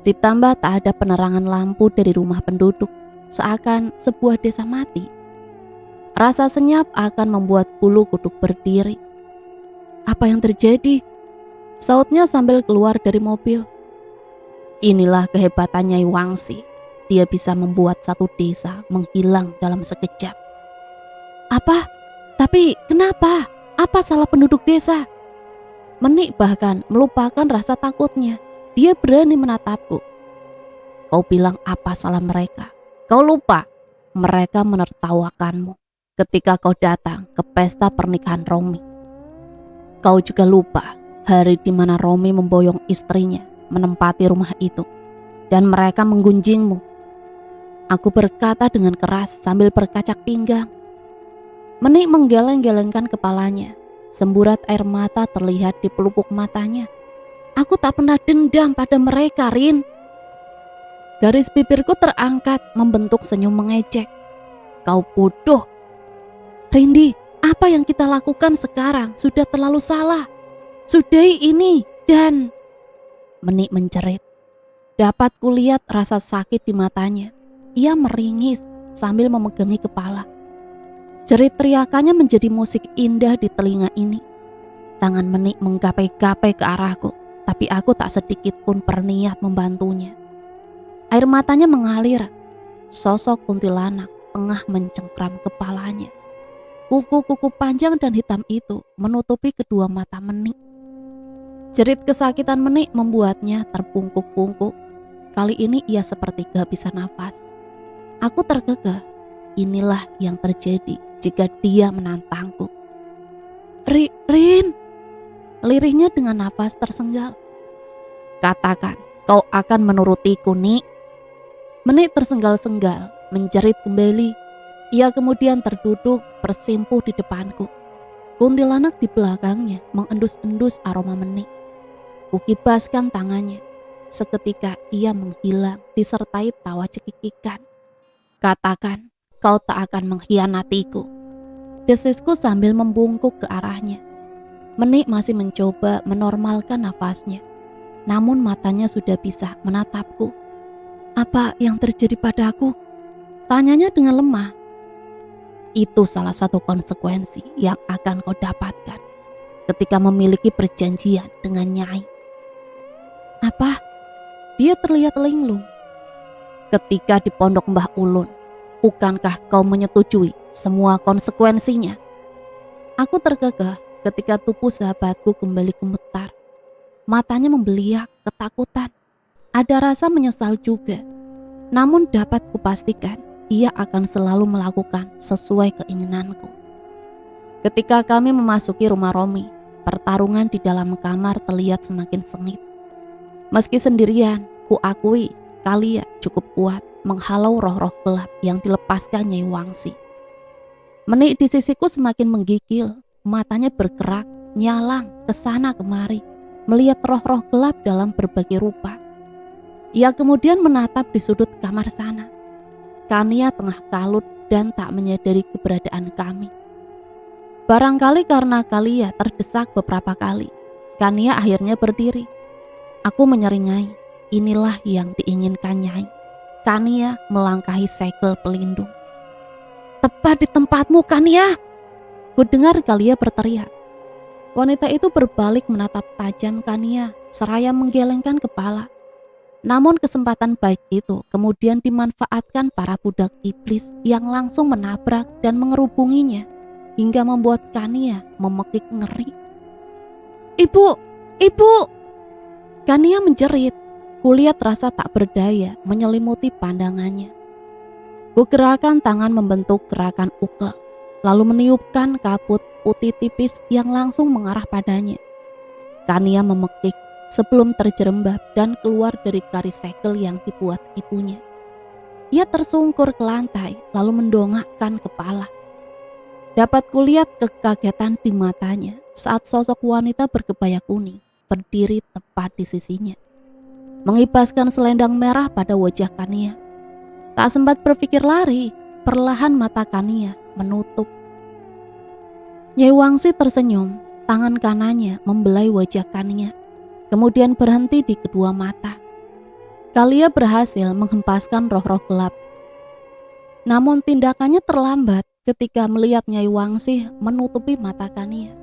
Ditambah tak ada penerangan lampu dari rumah penduduk, seakan sebuah desa mati. Rasa senyap akan membuat bulu kuduk berdiri. Apa yang terjadi? Sautnya sambil keluar dari mobil. Inilah kehebatan Nyai Wangsi. Dia bisa membuat satu desa menghilang dalam sekejap. Apa? Tapi kenapa? Apa salah penduduk desa? Menik bahkan melupakan rasa takutnya. Dia berani menatapku. Kau bilang apa salah mereka? Kau lupa mereka menertawakanmu ketika kau datang ke pesta pernikahan Romi. Kau juga lupa hari di mana Romi memboyong istrinya menempati rumah itu dan mereka menggunjingmu. Aku berkata dengan keras sambil berkacak pinggang. Menik menggeleng-gelengkan kepalanya. Semburat air mata terlihat di pelupuk matanya. Aku tak pernah dendam pada mereka, Rin. Garis bibirku terangkat membentuk senyum mengejek. Kau bodoh. Rindi, apa yang kita lakukan sekarang sudah terlalu salah. Sudahi ini dan... Menik mencerit. Dapat kulihat rasa sakit di matanya. Ia meringis sambil memegangi kepala. Jerit teriakannya menjadi musik indah di telinga ini. Tangan Menik menggapai-gapai ke arahku, tapi aku tak sedikit pun berniat membantunya. Air matanya mengalir. Sosok kuntilanak tengah mencengkram kepalanya. Kuku-kuku panjang dan hitam itu menutupi kedua mata Menik. Jerit kesakitan Menik membuatnya terbungkuk-bungkuk. Kali ini ia seperti kehabisan nafas. Aku tergegah. Inilah yang terjadi jika dia menantangku. Rin, lirihnya dengan nafas tersenggal. Katakan, kau akan menurutiku, Nik. Menik tersengal-sengal, menjerit kembali. Ia kemudian terduduk bersimpuh di depanku. Kuntilanak di belakangnya mengendus-endus aroma Menik. Kukibaskan tangannya. Seketika ia menghilang disertai tawa cekikikan. Katakan, kau tak akan mengkhianatiku. Desisku sambil membungkuk ke arahnya. Menik masih mencoba menormalkan nafasnya. Namun matanya sudah bisa menatapku. Apa yang terjadi padaku? Tanyanya dengan lemah. Itu salah satu konsekuensi yang akan kau dapatkan ketika memiliki perjanjian dengan Nyai. Apa? Dia terlihat linglung. Ketika di pondok Mbah Ulun, bukankah kau menyetujui semua konsekuensinya? Aku tergagah ketika tubuh sahabatku kembali gemetar. Matanya membeliak ketakutan. Ada rasa menyesal juga. Namun dapat kupastikan ia akan selalu melakukan sesuai keinginanku. Ketika kami memasuki rumah Romi, pertarungan di dalam kamar terlihat semakin sengit. Meski sendirian, kuakui Kalia cukup kuat menghalau roh-roh gelap yang dilepaskan Nyai Wangsi. Menik di sisiku semakin menggigil, matanya bergerak, nyalang kesana kemari, melihat roh-roh gelap dalam berbagai rupa. Ia kemudian menatap di sudut kamar sana. Kania tengah kalut dan tak menyadari keberadaan kami. Barangkali karena Kalia terdesak beberapa kali, Kania akhirnya berdiri. Aku menyeringai, inilah yang diinginkan Nyai. Kania melangkahi segel pelindung. Tepat di tempatmu, Kania! Ku dengar Kalia berteriak. Wanita itu berbalik menatap tajam Kania seraya menggelengkan kepala. Namun kesempatan baik itu kemudian dimanfaatkan para budak iblis yang langsung menabrak dan mengerubunginya hingga membuat Kania memekik ngeri. Ibu! Ibu! Kania menjerit. Kulihat rasa tak berdaya menyelimuti pandangannya. Kugerakkan tangan membentuk gerakan ukel, lalu meniupkan kabut putih tipis yang langsung mengarah padanya. Kania memekik sebelum terjerembab dan keluar dari garis segel yang dibuat ibunya. Ia tersungkur ke lantai lalu mendongakkan kepala. Dapat kulihat kekagetan di matanya saat sosok wanita berkebaya kuning berdiri tepat di sisinya, mengibaskan selendang merah pada wajah Kania. Tak sempat berpikir lari, perlahan mata Kania menutup. Nyai Wangsi tersenyum, tangan kanannya membelai wajah Kania, kemudian berhenti di kedua mata. Kalia berhasil menghempaskan roh-roh gelap. Namun tindakannya terlambat ketika melihat Nyai Wangsi menutupi mata Kania.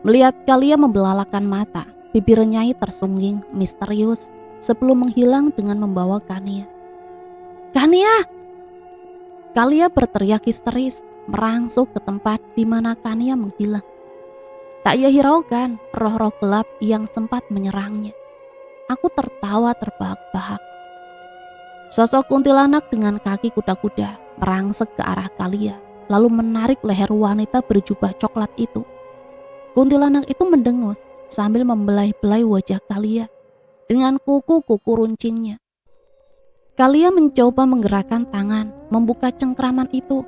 Melihat Kalia membelalakan mata, bibir Nyai tersungging misterius sebelum menghilang dengan membawa Kania. Kania! Kalia berteriak histeris, merangsuk ke tempat di mana Kania menghilang. Tak ia hiraukan roh-roh gelap yang sempat menyerangnya. Aku tertawa terbahak-bahak. Sosok kuntilanak dengan kaki kuda-kuda merangsek ke arah Kalia, lalu menarik leher wanita berjubah coklat itu. Kuntilanak itu mendengus sambil membelai-belai wajah Kalia dengan kuku-kuku runcingnya. Kalia mencoba menggerakkan tangan, membuka cengkraman itu.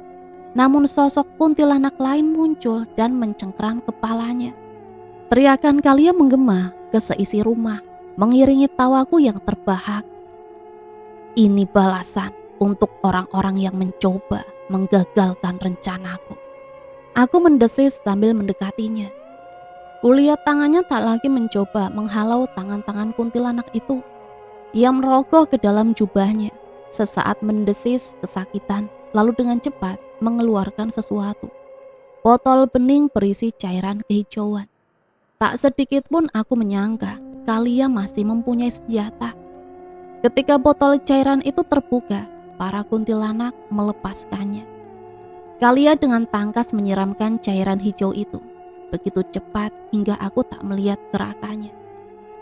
Namun sosok kuntilanak lain muncul dan mencengkram kepalanya. Teriakan Kalia menggema ke seisi rumah, mengiringi tawaku yang terbahak. Ini balasan untuk orang-orang yang mencoba menggagalkan rencanaku. Aku mendesis sambil mendekatinya. Kulihat tangannya tak lagi mencoba menghalau tangan-tangan kuntilanak itu. Ia merogoh ke dalam jubahnya, sesaat mendesis kesakitan, lalu dengan cepat mengeluarkan sesuatu. Botol bening berisi cairan kehijauan. Tak sedikit pun aku menyangka Kalia masih mempunyai senjata. Ketika botol cairan itu terbuka, para kuntilanak melepaskannya. Kalia dengan tangkas menyiramkan cairan hijau itu, begitu cepat hingga aku tak melihat gerakannya.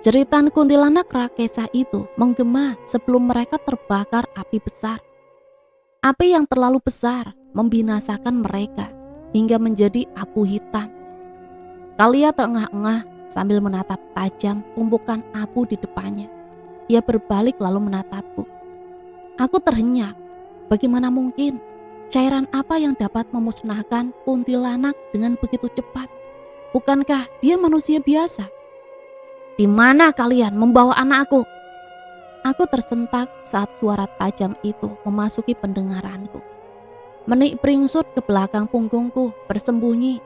Jeritan kuntilanak rakesa itu menggema sebelum mereka terbakar api besar. Api yang terlalu besar membinasakan mereka hingga menjadi abu hitam. Kalia terengah-engah sambil menatap tajam tumpukan abu di depannya. Ia berbalik lalu menatapku. Aku terhenyak. Bagaimana mungkin cairan apa yang dapat memusnahkan kuntilanak dengan begitu cepat? Bukankah dia manusia biasa? Di mana kalian membawa anakku? Aku tersentak saat suara tajam itu memasuki pendengaranku. Menik beringsut ke belakang punggungku bersembunyi.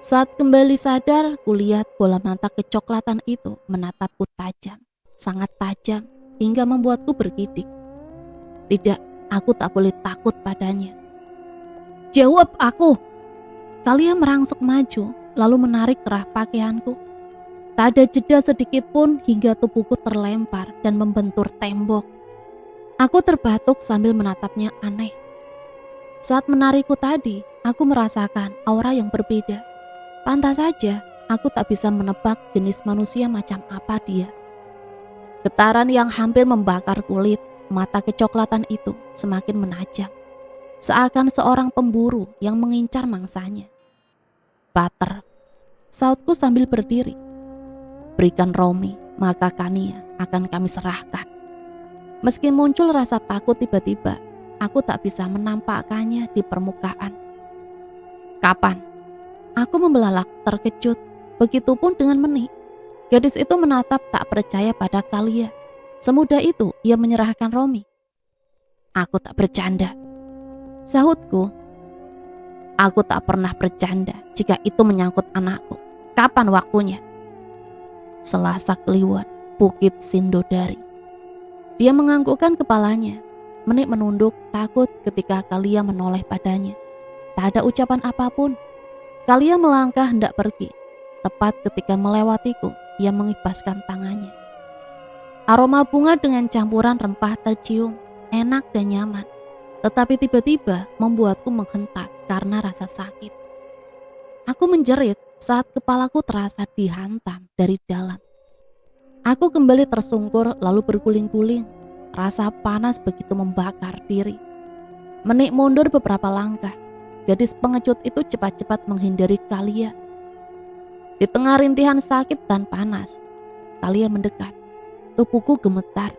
Saat kembali sadar, kulihat bola mata kecoklatan itu menatapku tajam, sangat tajam hingga membuatku bergidik. Tidak, aku tak boleh takut padanya. Jawab aku! Kalia merangsuk maju lalu menarik kerah pakaianku. Tak ada jeda sedikit pun hingga tubuhku terlempar dan membentur tembok. Aku terbatuk sambil menatapnya aneh. Saat menarikku tadi, aku merasakan aura yang berbeda. Pantas saja, aku tak bisa menebak jenis manusia macam apa dia. Getaran yang hampir membakar kulit, mata kecoklatan itu semakin menajam. Seakan seorang pemburu yang mengincar mangsanya. Bater, sautku sambil berdiri. Berikan Romi, maka Kania akan kami serahkan. Meski muncul rasa takut tiba-tiba, aku tak bisa menampakkannya di permukaan. Kapan? Aku membelalak terkejut. Begitupun dengan Meni. Gadis itu menatap tak percaya pada Kalia. Semudah itu ia menyerahkan Romi. Aku tak bercanda. Sahutku. Aku tak pernah bercanda jika itu menyangkut anakku. Kapan waktunya? Selasa Kliwon, Bukit Sindodari. Dia menganggukkan kepalanya. Menik menunduk takut ketika Kalia menoleh padanya. Tak ada ucapan apapun. Kalia melangkah hendak pergi. Tepat ketika melewatiku, ia mengibaskan tangannya. Aroma bunga dengan campuran rempah tercium, enak dan nyaman. Tetapi tiba-tiba membuatku menghentak karena rasa sakit. Aku menjerit saat kepalaku terasa dihantam dari dalam. Aku kembali tersungkur lalu berguling-guling. Rasa panas begitu membakar diri. Menik mundur beberapa langkah. Gadis pengecut itu cepat-cepat menghindari Kalia. Di tengah rintihan sakit dan panas, Kalia mendekat. Tubuhku gemetar.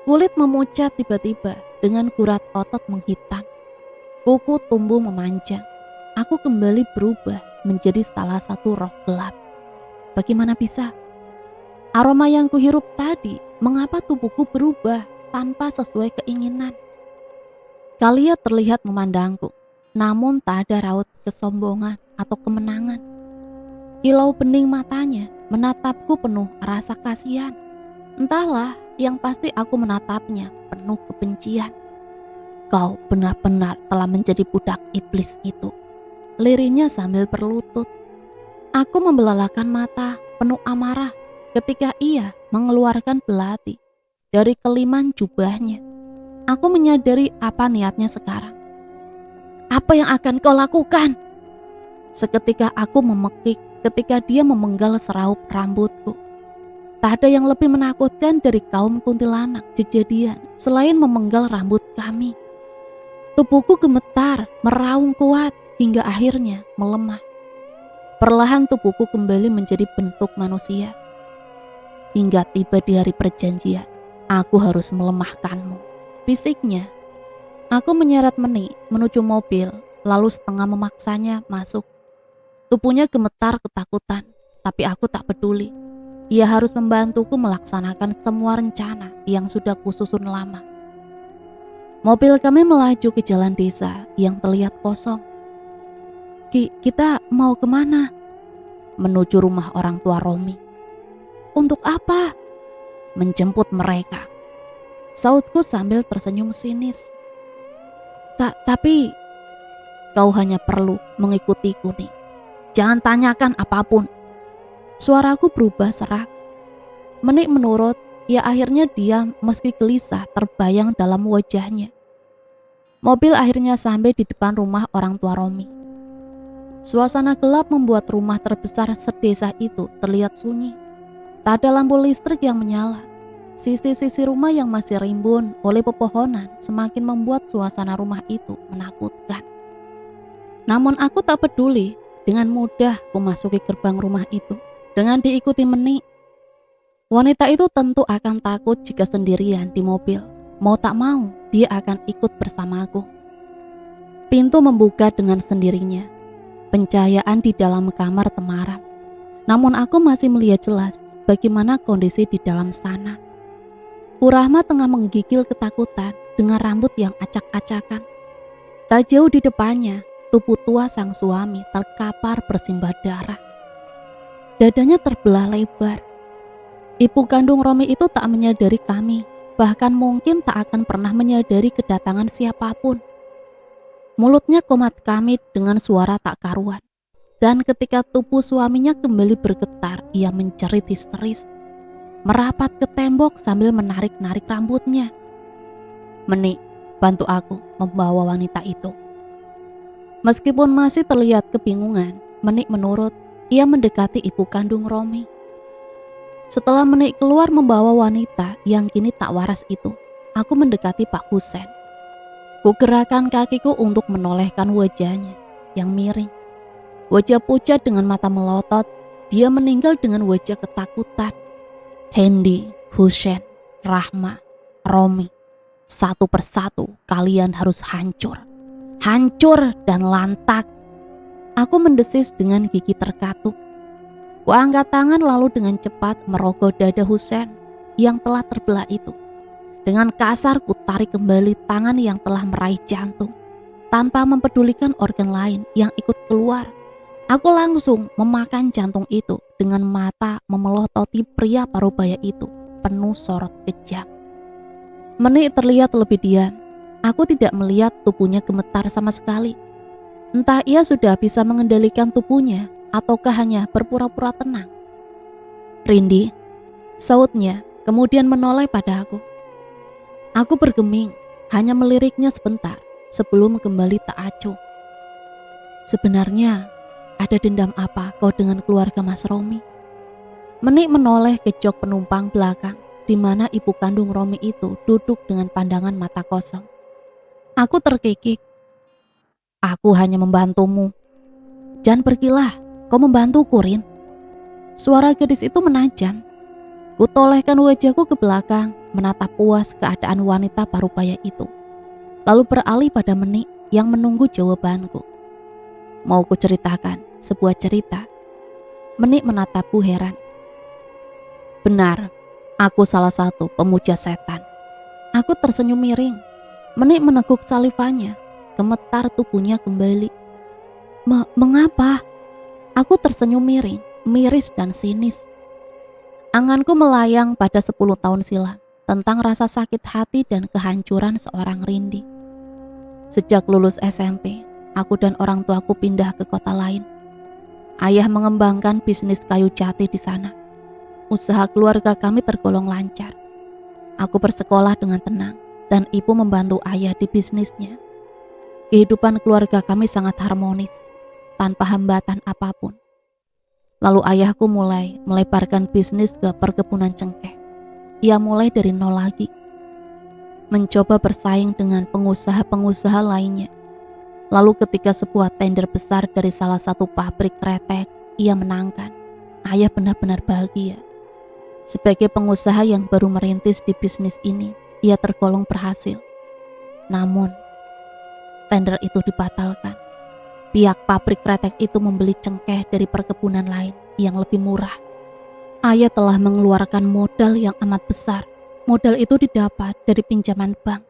Kulit memucat tiba-tiba dengan gurat otot menghitam. Kuku tumbuh memanjang. Aku kembali berubah menjadi salah satu roh gelap. Bagaimana bisa? Aroma yang kuhirup tadi, mengapa tubuhku berubah tanpa sesuai keinginan? Kalia terlihat memandangku, namun tak ada raut kesombongan atau kemenangan. Kilau bening matanya menatapku penuh rasa kasihan. Entahlah, yang pasti aku menatapnya penuh kebencian. Kau benar-benar telah menjadi budak iblis itu, lirihnya sambil berlutut. Aku membelalakan mata penuh amarah ketika ia mengeluarkan belati dari keliman jubahnya. Aku menyadari apa niatnya sekarang. Apa yang akan kau lakukan? Seketika aku memekik ketika dia memenggal seraup rambutku. Tak ada yang lebih menakutkan dari kaum kuntilanak Jejedian selain memenggal rambut kami. Tubuhku gemetar, meraung kuat hingga akhirnya melemah. Perlahan tubuhku kembali menjadi bentuk manusia. Hingga tiba di hari perjanjian, aku harus melemahkanmu. Bisiknya. Aku menyeret Meni menuju mobil, lalu setengah memaksanya masuk. Tubuhnya gemetar ketakutan, tapi aku tak peduli. Ia harus membantuku melaksanakan semua rencana yang sudah kususun lama. Mobil kami melaju ke jalan desa yang terlihat kosong. Kita mau kemana? Menuju rumah orang tua Romi. Untuk apa? Menjemput mereka. Sautku sambil tersenyum sinis. Tapi kau hanya perlu mengikutiku nih. Jangan tanyakan apapun. Suaraku berubah serak. Menik menurut, ia akhirnya diam meski gelisah terbayang dalam wajahnya. Mobil akhirnya sampai di depan rumah orang tua Romi. Suasana gelap membuat rumah terbesar sedesa itu terlihat sunyi. Tak ada lampu listrik yang menyala. Sisi-sisi rumah yang masih rimbun oleh pepohonan semakin membuat suasana rumah itu menakutkan. Namun aku tak peduli. Dengan mudah ku masuki gerbang rumah itu. Dengan diikuti Menik. Wanita itu tentu akan takut jika sendirian di mobil. Mau tak mau, dia akan ikut bersamaku. Pintu membuka dengan sendirinya. Pencahayaan di dalam kamar temaram. Namun aku masih melihat jelas bagaimana kondisi di dalam sana. Rahma tengah menggigil ketakutan dengan rambut yang acak-acakan. Tak jauh di depannya, tubuh tua sang suami terkapar bersimbah darah. Dadanya terbelah lebar. Ibu kandung Romi itu tak menyadari kami, bahkan mungkin tak akan pernah menyadari kedatangan siapapun. Mulutnya komat kami dengan suara tak karuan. Dan ketika tubuh suaminya kembali bergetar, ia menjerit histeris. Merapat ke tembok sambil menarik-narik rambutnya. Menik, bantu aku membawa wanita itu. Meskipun masih terlihat kebingungan, Menik menurut. Ia mendekati ibu kandung Romi. Setelah Menik keluar membawa wanita yang kini tak waras itu, aku mendekati Pak Husen. Kugerakkan kakiku untuk menolehkan wajahnya yang miring. Wajah pucat dengan mata melotot, dia meninggal dengan wajah ketakutan. Hendy, Husen, Rahma, Romi, satu persatu kalian harus hancur. Hancur dan lantak. Aku mendesis dengan gigi terkatup. Kuangkat tangan lalu dengan cepat merogoh dada Husein yang telah terbelah itu. Dengan kasar ku tarik kembali tangan yang telah meraih jantung. Tanpa mempedulikan organ lain yang ikut keluar. Aku langsung memakan jantung itu dengan mata memelototi pria parubaya itu penuh sorot kejam. Menik terlihat lebih diam. Aku tidak melihat tubuhnya gemetar sama sekali. Entah ia sudah bisa mengendalikan tubuhnya ataukah hanya berpura-pura tenang. Rindi, sautnya kemudian menoleh pada aku. Aku bergeming, hanya meliriknya sebentar sebelum kembali tak acuh. Sebenarnya ada dendam apa kau dengan keluarga Mas Romi? Menik menoleh ke jok penumpang belakang di mana ibu kandung Romi itu duduk dengan pandangan mata kosong. Aku terkikik. Aku hanya membantumu. Jangan pergilah, kau membantuku, Rin. Suara gadis itu menajam. Kutolehkan wajahku ke belakang, menatap puas keadaan wanita parubaya itu. Lalu beralih pada Menik yang menunggu jawabanku. Mau ku ceritakan sebuah cerita? Menik menatapku heran. Benar, aku salah satu pemuja setan. Aku tersenyum miring. Menik meneguk salivannya. Gemetar tubuhnya kembali. Mengapa? Aku tersenyum miring, miris dan sinis. Anganku melayang pada 10 tahun silam tentang rasa sakit hati dan kehancuran seorang Rindi. Sejak lulus SMP, aku dan orang tuaku pindah ke kota lain. Ayah mengembangkan bisnis kayu jati di sana. Usaha keluarga kami tergolong lancar. Aku bersekolah dengan tenang dan ibu membantu ayah di bisnisnya. Kehidupan keluarga kami sangat harmonis, tanpa hambatan apapun. Lalu ayahku mulai melebarkan bisnis ke perkebunan cengkeh. Ia mulai dari nol lagi. Mencoba bersaing dengan pengusaha-pengusaha lainnya. Lalu ketika sebuah tender besar dari salah satu pabrik kretek, ia menangkan. Ayah benar-benar bahagia. Sebagai pengusaha yang baru merintis di bisnis ini, ia tergolong berhasil. Namun, tender itu dibatalkan. Pihak pabrik kretek itu membeli cengkeh dari perkebunan lain yang lebih murah. Ayah telah mengeluarkan modal yang amat besar. Modal itu didapat dari pinjaman bank.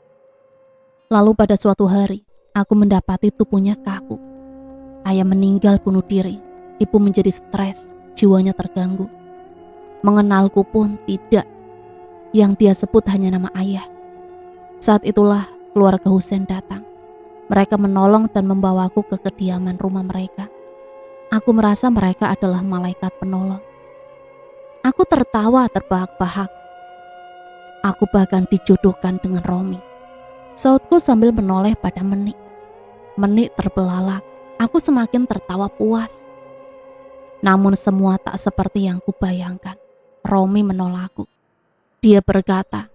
Lalu pada suatu hari, aku mendapati tubuhnya kaku. Ayah meninggal bunuh diri. Ibu menjadi stres, jiwanya terganggu. Mengenalku pun tidak. Yang dia sebut hanya nama ayah. Saat itulah keluarga Husein datang. Mereka menolong dan membawaku ke kediaman rumah mereka. Aku merasa mereka adalah malaikat penolong. Aku tertawa terbahak-bahak. Aku bahkan dijodohkan dengan Romi. Sautku sambil menoleh pada Menik. Menik terbelalak. Aku semakin tertawa puas. Namun semua tak seperti yang kubayangkan. Romi menolakku. Dia berkata,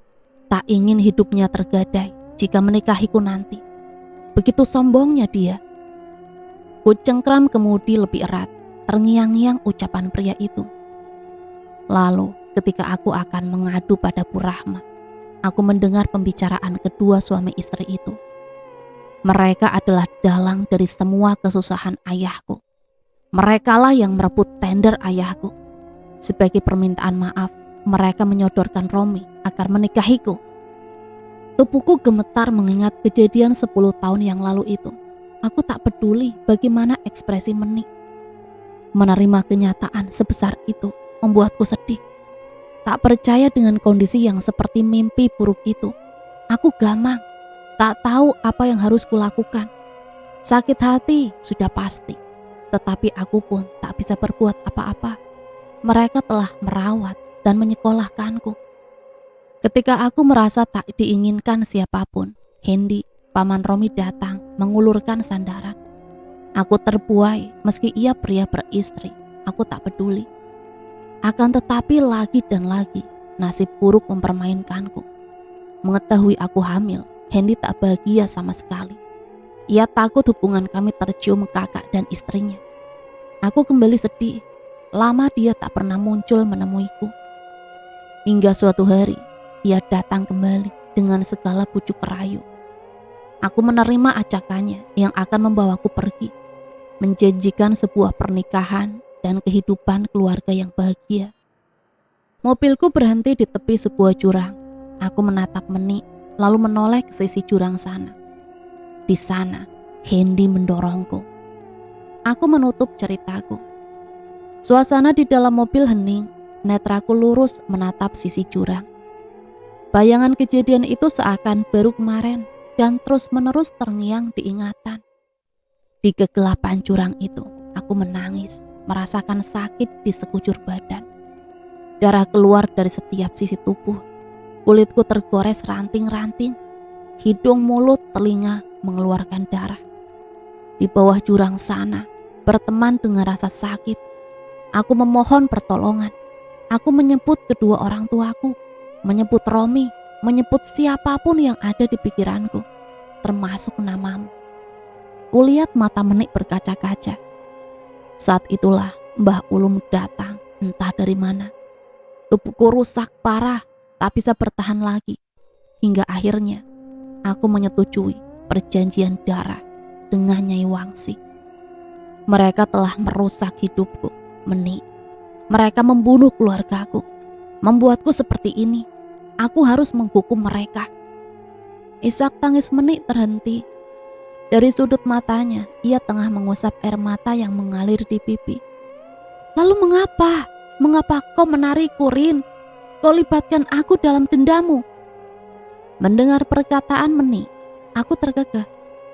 tak ingin hidupnya tergadai jika menikahiku nanti. Begitu sombongnya dia. Ku cengkram kemudi lebih erat, terngiang-ngiang ucapan pria itu. Lalu ketika aku akan mengadu pada Bu Rahma, aku mendengar pembicaraan kedua suami istri itu. Mereka adalah dalang dari semua kesusahan ayahku. Merekalah yang merebut tender ayahku. Sebagai permintaan maaf, mereka menyodorkan Romi agar menikahiku. Tubuhku gemetar mengingat kejadian 10 tahun yang lalu itu. Aku tak peduli bagaimana ekspresi Menik. Menerima kenyataan sebesar itu membuatku sedih. Tak percaya dengan kondisi yang seperti mimpi buruk itu. Aku gamang, tak tahu apa yang harus kulakukan. Sakit hati sudah pasti, tetapi aku pun tak bisa berbuat apa-apa. Mereka telah merawat dan menyekolahkanku. Ketika aku merasa tak diinginkan siapapun, Hendy, paman Romi datang mengulurkan sandaran. Aku terbuai meski ia pria beristri, aku tak peduli. Akan tetapi lagi dan lagi, nasib buruk mempermainkanku. Mengetahui aku hamil, Hendy tak bahagia sama sekali. Ia takut hubungan kami tercium kakak dan istrinya. Aku kembali sedih, lama dia tak pernah muncul menemuiku. Hingga suatu hari, ia datang kembali dengan segala bujuk rayu. Aku menerima ajakannya yang akan membawaku pergi, menjanjikan sebuah pernikahan dan kehidupan keluarga yang bahagia. Mobilku berhenti di tepi sebuah jurang. Aku menatap Menik, lalu menoleh ke sisi jurang sana. Di sana, Hendy mendorongku. Aku menutup ceritaku. Suasana di dalam mobil hening, netraku lurus menatap sisi jurang. Bayangan kejadian itu seakan baru kemarin dan terus-menerus terngiang di ingatan. Di kegelapan jurang itu, aku menangis, merasakan sakit di sekujur badan. Darah keluar dari setiap sisi tubuh. Kulitku tergores ranting-ranting. Hidung, mulut, telinga mengeluarkan darah. Di bawah jurang sana, berteman dengan rasa sakit, aku memohon pertolongan. Aku menyebut kedua orang tuaku, menyebut Romi, menyebut siapapun yang ada di pikiranku, termasuk namamu. Kulihat mata Menik berkaca-kaca. Saat itulah Mbah Ulum datang, entah dari mana. Tubuhku rusak parah, tak bisa bertahan lagi. Hingga akhirnya aku menyetujui perjanjian darah dengan Nyai Wangsi. Mereka telah merusak hidupku, Menik. Mereka membunuh keluargaku, membuatku seperti ini. Aku harus menghukum mereka. Isak tangis Menik terhenti. Dari sudut matanya, ia tengah mengusap air mata yang mengalir di pipi. Lalu mengapa? Mengapa kau menarikku, Rin? Kau libatkan aku dalam dendamu. Mendengar perkataan Menik, aku tergegah,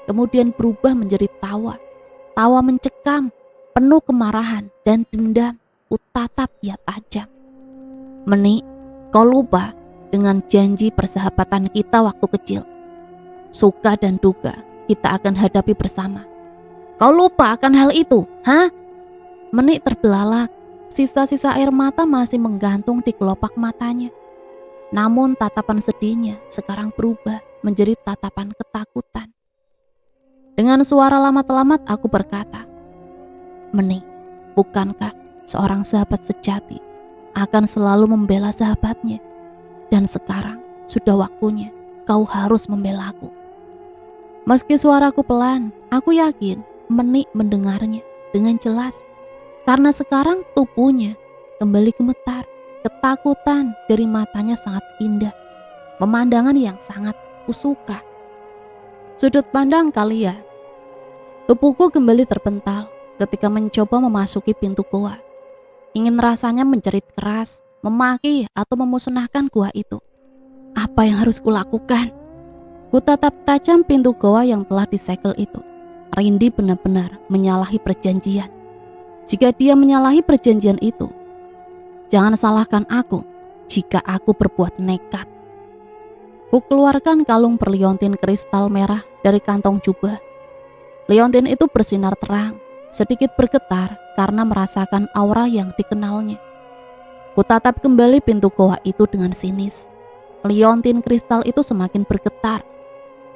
kemudian berubah menjadi tawa. Tawa mencekam, penuh kemarahan dan dendam. Kutatap ia tajam. Menik, kau lupa dengan janji persahabatan kita waktu kecil. Suka dan duka kita akan hadapi bersama. Kau lupa akan hal itu, hah? Menik terbelalak. Sisa-sisa air mata masih menggantung di kelopak matanya. Namun tatapan sedihnya sekarang berubah menjadi tatapan ketakutan. Dengan suara lamat-lamat aku berkata, Menik, bukankah seorang sahabat sejati akan selalu membela sahabatnya? Dan sekarang sudah waktunya kau harus membelaku. Meski suaraku pelan, aku yakin Menik mendengarnya dengan jelas. Karena sekarang tubuhnya kembali gemetar. Ketakutan dari matanya sangat indah. Pemandangan yang sangat kusuka. Sudut pandang Kalia. Tubuhku kembali terpental ketika mencoba memasuki pintu goa. Ingin rasanya menjerit keras, memaki atau memusnahkan gua itu. Apa yang harus kulakukan? Kutatap tajam pintu goa yang telah disegel itu. Rindi benar-benar menyalahi perjanjian. Jika dia menyalahi perjanjian itu, jangan salahkan aku jika aku berbuat nekat. Ku keluarkan kalung berliontin kristal merah dari kantong jubah. Liontin itu bersinar terang, sedikit bergetar karena merasakan aura yang dikenalnya. Ku tatap kembali pintu goa itu dengan sinis. Liontin kristal itu semakin bergetar.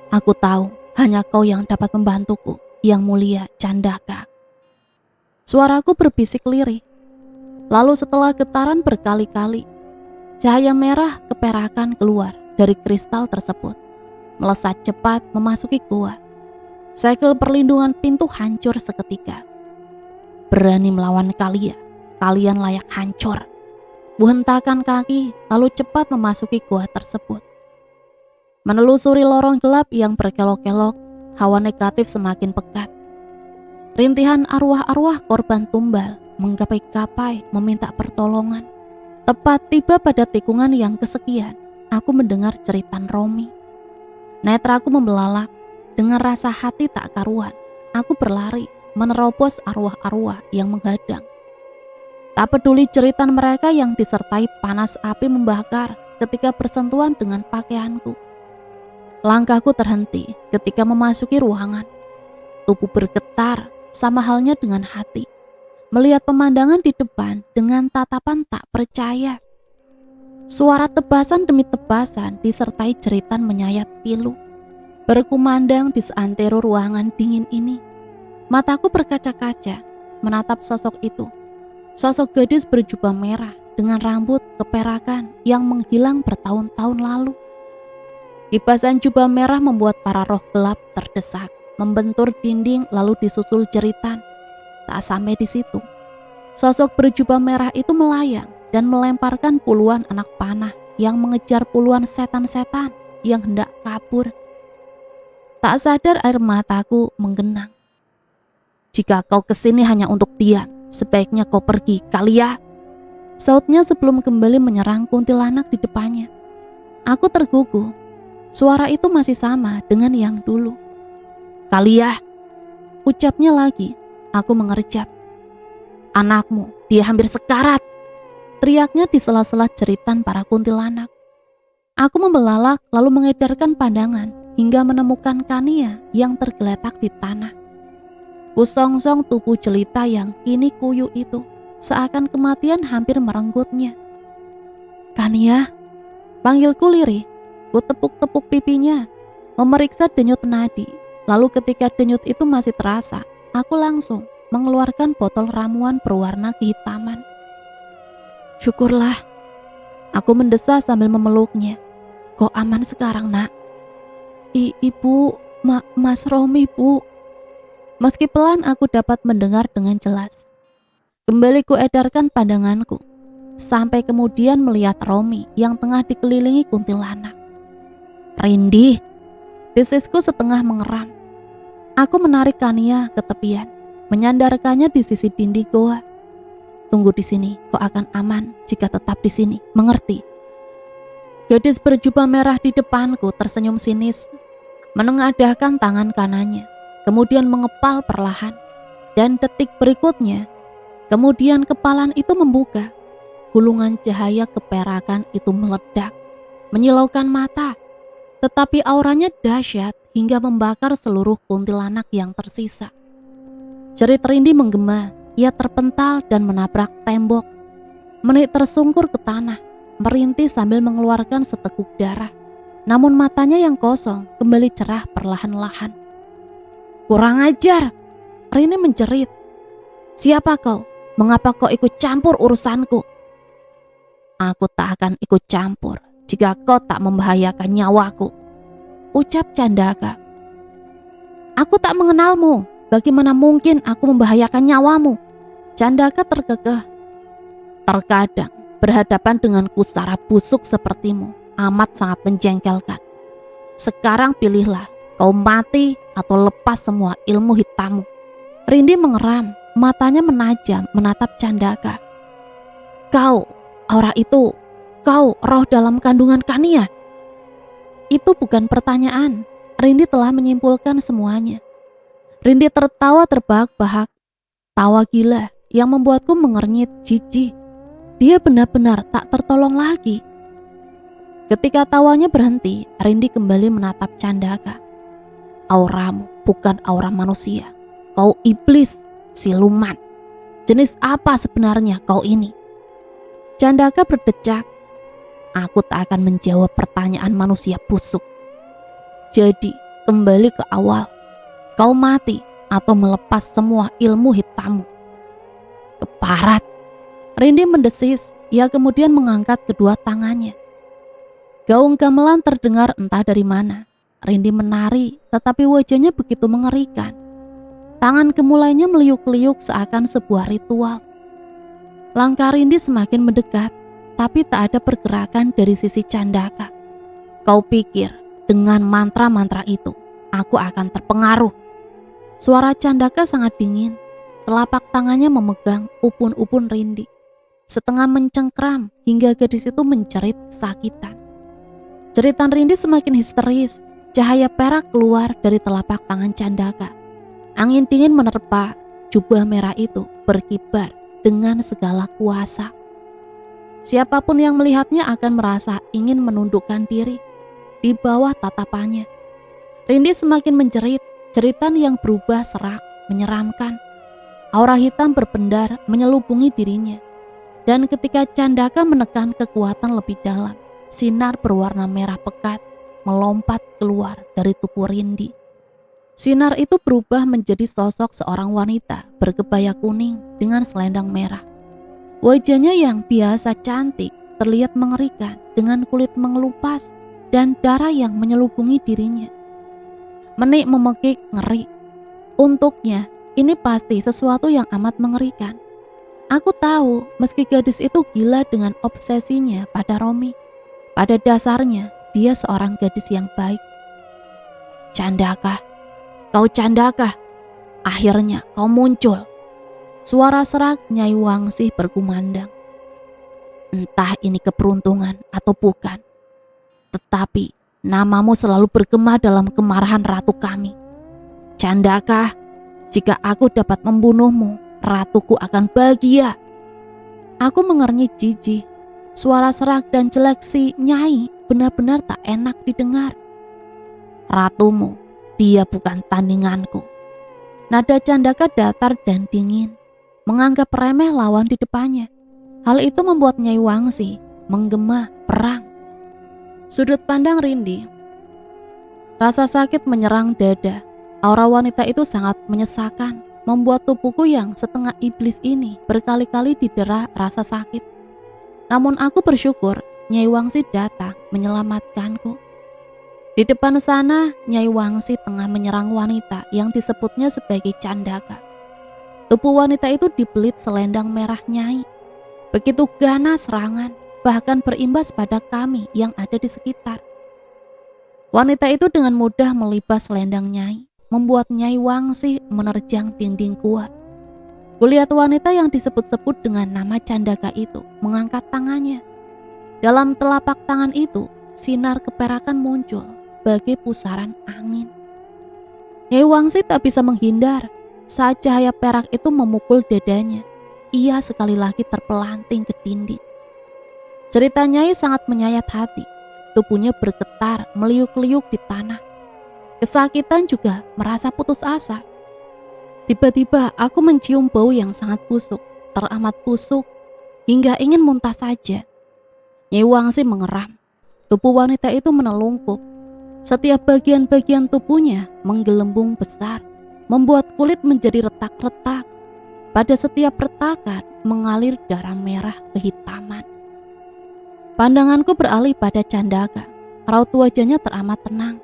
Aku tahu hanya kau yang dapat membantuku, Yang Mulia Candaka. Suaraku berbisik lirih. Lalu setelah getaran berkali-kali, cahaya merah keperakan keluar dari kristal tersebut, melesat cepat memasuki gua. Segel perlindungan pintu hancur seketika. Berani melawan kalian layak hancur. Buhentakan kaki lalu cepat memasuki gua tersebut. Menelusuri lorong gelap yang berkelok-kelok, hawa negatif semakin pekat. Rintihan arwah-arwah korban tumbal menggapai-gapai meminta pertolongan. Tepat tiba pada tikungan yang kesekian, aku mendengar jeritan Romi. Netraku membelalak, dengan rasa hati tak karuan. Aku berlari, menerobos arwah-arwah yang menghadang. Tak peduli jeritan mereka yang disertai panas api membakar ketika bersentuhan dengan pakaianku. Langkahku terhenti ketika memasuki ruangan. Tubuh bergetar, sama halnya dengan hati. Melihat pemandangan di depan dengan tatapan tak percaya. Suara tebasan demi tebasan disertai jeritan menyayat pilu berkumandang di seantero ruangan dingin ini. Mataku berkaca-kaca menatap sosok itu. Sosok gadis berjubah merah dengan rambut keperakan yang menghilang bertahun-tahun lalu. Kipasan jubah merah membuat para roh gelap terdesak, membentur dinding lalu disusul jeritan. Tak sampai di situ, sosok berjubah merah itu melayang dan melemparkan puluhan anak panah yang mengejar puluhan setan-setan yang hendak kabur. Tak sadar air mataku menggenang. "Jika kau kesini hanya untuk diam, sebaiknya kau pergi, Kalia," sautnya sebelum kembali menyerang kuntilanak di depannya. Aku tergugu. Suara itu masih sama dengan yang dulu. "Kalia," ucapnya lagi. Aku mengerjap. "Anakmu, dia hampir sekarat," teriaknya di sela-sela jeritan para kuntilanak. Aku membelalak lalu mengedarkan pandangan hingga menemukan Kania yang tergeletak di tanah. Kusongsong tubuh jelita yang kini kuyup itu, seakan kematian hampir merenggutnya. "Kania," panggilku lirih. Ku tepuk-tepuk pipinya, memeriksa denyut nadi. Lalu ketika denyut itu masih terasa, aku langsung mengeluarkan botol ramuan berwarna kehitaman. "Syukurlah," aku mendesah sambil memeluknya. "Kau aman sekarang, Nak?" Ibu, Mas Romi, Bu." Meski pelan aku dapat mendengar dengan jelas. Kembali ku edarkan pandanganku, sampai kemudian melihat Romi yang tengah dikelilingi kuntilanak. "Rindi," desisku setengah mengeram. Aku menarik Kania ke tepian, menyandarkannya di sisi dinding goa. "Tunggu di sini, kau akan aman jika tetap di sini, mengerti?" Gadis berjubah merah di depanku tersenyum sinis, menengadahkan tangan kanannya, kemudian mengepal perlahan, dan detik berikutnya, kemudian kepalan itu membuka. Gulungan cahaya keperakan itu meledak, menyilaukan mata, tetapi auranya dahsyat hingga membakar seluruh kuntilanak yang tersisa. Jerit Rindi menggema, ia terpental dan menabrak tembok. Menik tersungkur ke tanah, merintih sambil mengeluarkan seteguk darah. Namun matanya yang kosong kembali cerah perlahan-lahan. "Kurang ajar!" Rindi menjerit. "Siapa kau? Mengapa kau ikut campur urusanku?" "Aku tak akan ikut campur jika kau tak membahayakan nyawaku," ucap Candaka. "Aku tak mengenalmu. Bagaimana mungkin aku membahayakan nyawamu?" Candaka terkekeh. "Terkadang berhadapan dengan kusara busuk sepertimu amat sangat menjengkelkan. Sekarang pilihlah, kau mati atau lepas semua ilmu hitammu." Rindi mengeram, matanya menajam menatap Candaka. "Kau, aura itu, kau roh dalam kandungan Kania?" Itu bukan pertanyaan. Rindi telah menyimpulkan semuanya. Rindi tertawa terbahak-bahak, tawa gila yang membuatku mengernyit jijik. Dia benar-benar tak tertolong lagi. Ketika tawanya berhenti, Rindi kembali menatap Candaka. "Auramu bukan aura manusia. Kau iblis, siluman. Jenis apa sebenarnya kau ini?" Candaka berdecak. "Aku tak akan menjawab pertanyaan manusia busuk. Jadi, kembali ke awal. Kau mati atau melepas semua ilmu hitammu." "Keparat!" Rindi mendesis. Ia kemudian mengangkat kedua tangannya. Gaung gamelan terdengar entah dari mana. Rindi menari, tetapi wajahnya begitu mengerikan. Tangan gemulainya meliuk-liuk seakan sebuah ritual. Langkah Rindi semakin mendekat, tapi tak ada pergerakan dari sisi Candaka. "Kau pikir dengan mantra-mantra itu aku akan terpengaruh?" Suara Candaka sangat dingin. Telapak tangannya memegang upun-upun Rindi, setengah mencengkram hingga gadis itu menjerit kesakitan. Jeritan Rindi semakin histeris. Cahaya perak keluar dari telapak tangan Candaka. Angin dingin menerpa jubah merah itu, berkibar dengan segala kuasa. Siapapun yang melihatnya akan merasa ingin menundukkan diri di bawah tatapannya. Rindi semakin menjerit, jeritan yang berubah serak, menyeramkan. Aura hitam berpendar menyelubungi dirinya. Dan ketika Candaka menekan kekuatan lebih dalam, sinar berwarna merah pekat melompat keluar dari tubuh Rindi. Sinar itu berubah menjadi sosok seorang wanita berkebaya kuning dengan selendang merah. Wajahnya yang biasa cantik terlihat mengerikan dengan kulit mengelupas, dan darah yang menyelubungi dirinya. Menik memekik ngeri. Untuknya, ini pasti sesuatu yang amat mengerikan. Aku tahu meski gadis itu gila dengan obsesinya pada Romi, pada dasarnya dia seorang gadis yang baik. Candakah? Kau candakah? Akhirnya kau muncul. Suara serak Nyai Wangsih berkumandang. Entah ini keberuntungan atau bukan, tetapi namamu selalu bergema dalam kemarahan ratu kami. Candakah, jika aku dapat membunuhmu, ratuku akan bahagia. Aku mengernyit jijik. Suara serak dan jelek si Nyai benar-benar tak enak didengar. Ratumu, dia bukan tandinganku. Nada Candaka datar dan dingin, menganggap remeh lawan di depannya. Hal itu membuat Nyai Wangsih menggema perang. Sudut pandang Rindi. Rasa sakit menyerang dada. Aura wanita itu sangat menyesakan, membuat tubuhku yang setengah iblis ini berkali-kali didera rasa sakit. Namun aku bersyukur Nyai Wangsih datang menyelamatkanku. Di depan sana, Nyai Wangsih tengah menyerang wanita yang disebutnya sebagai Candaka. Tubuh wanita itu dibelit selendang merah Nyai. Begitu ganas serangan, bahkan berimbas pada kami yang ada di sekitar. Wanita itu dengan mudah melibas selendang Nyai, membuat Nyai Wangsih menerjang dinding gua. Kulihat wanita yang disebut-sebut dengan nama Candaka itu mengangkat tangannya. Dalam telapak tangan itu, sinar keperakan muncul bagai pusaran angin. Nyai Wangsih tak bisa menghindar saat cahaya perak itu memukul dadanya. Ia sekali lagi terpelanting ke dinding. Cerita Nyai sangat menyayat hati. Tubuhnya bergetar, meliuk-liuk di tanah. Kesakitan juga merasa putus asa. Tiba-tiba aku mencium bau yang sangat busuk, teramat busuk, hingga ingin muntah saja. Nyai Wangsih mengeram. Tubuh wanita itu menelungkup. Setiap bagian-bagian tubuhnya menggelembung besar, membuat kulit menjadi retak-retak. Pada setiap retakan mengalir darah merah kehitaman. Pandanganku beralih pada Candaka. Raut wajahnya teramat tenang.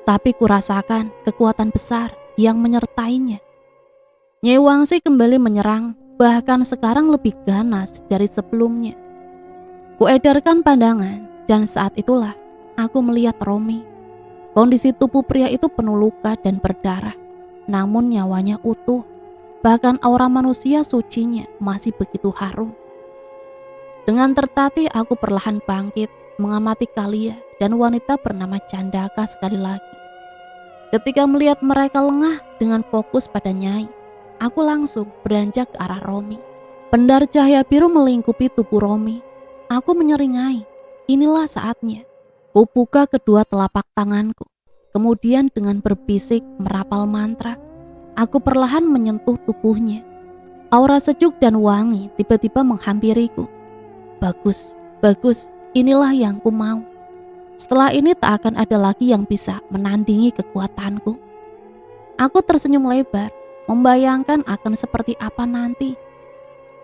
Tapi kurasakan kekuatan besar yang menyertainya. Nyai Wangsih kembali menyerang, bahkan sekarang lebih ganas dari sebelumnya. Kuedarkan pandangan, dan saat itulah aku melihat Romi. Kondisi tubuh pria itu penuh luka dan berdarah, namun nyawanya utuh. Bahkan aura manusia sucinya masih begitu harum. Dengan tertatih aku perlahan bangkit, mengamati Kalia dan wanita bernama Candaka sekali lagi. Ketika melihat mereka lengah dengan fokus pada Nyai, aku langsung beranjak ke arah Romi. Pendar cahaya biru melingkupi tubuh Romi. Aku menyeringai, inilah saatnya. Kubuka kedua telapak tanganku, kemudian dengan berbisik merapal mantra. Aku perlahan menyentuh tubuhnya. Aura sejuk dan wangi tiba-tiba menghampiriku. Bagus, bagus, inilah yang ku mau. Setelah ini tak akan ada lagi yang bisa menandingi kekuatanku. Aku tersenyum lebar, membayangkan akan seperti apa nanti.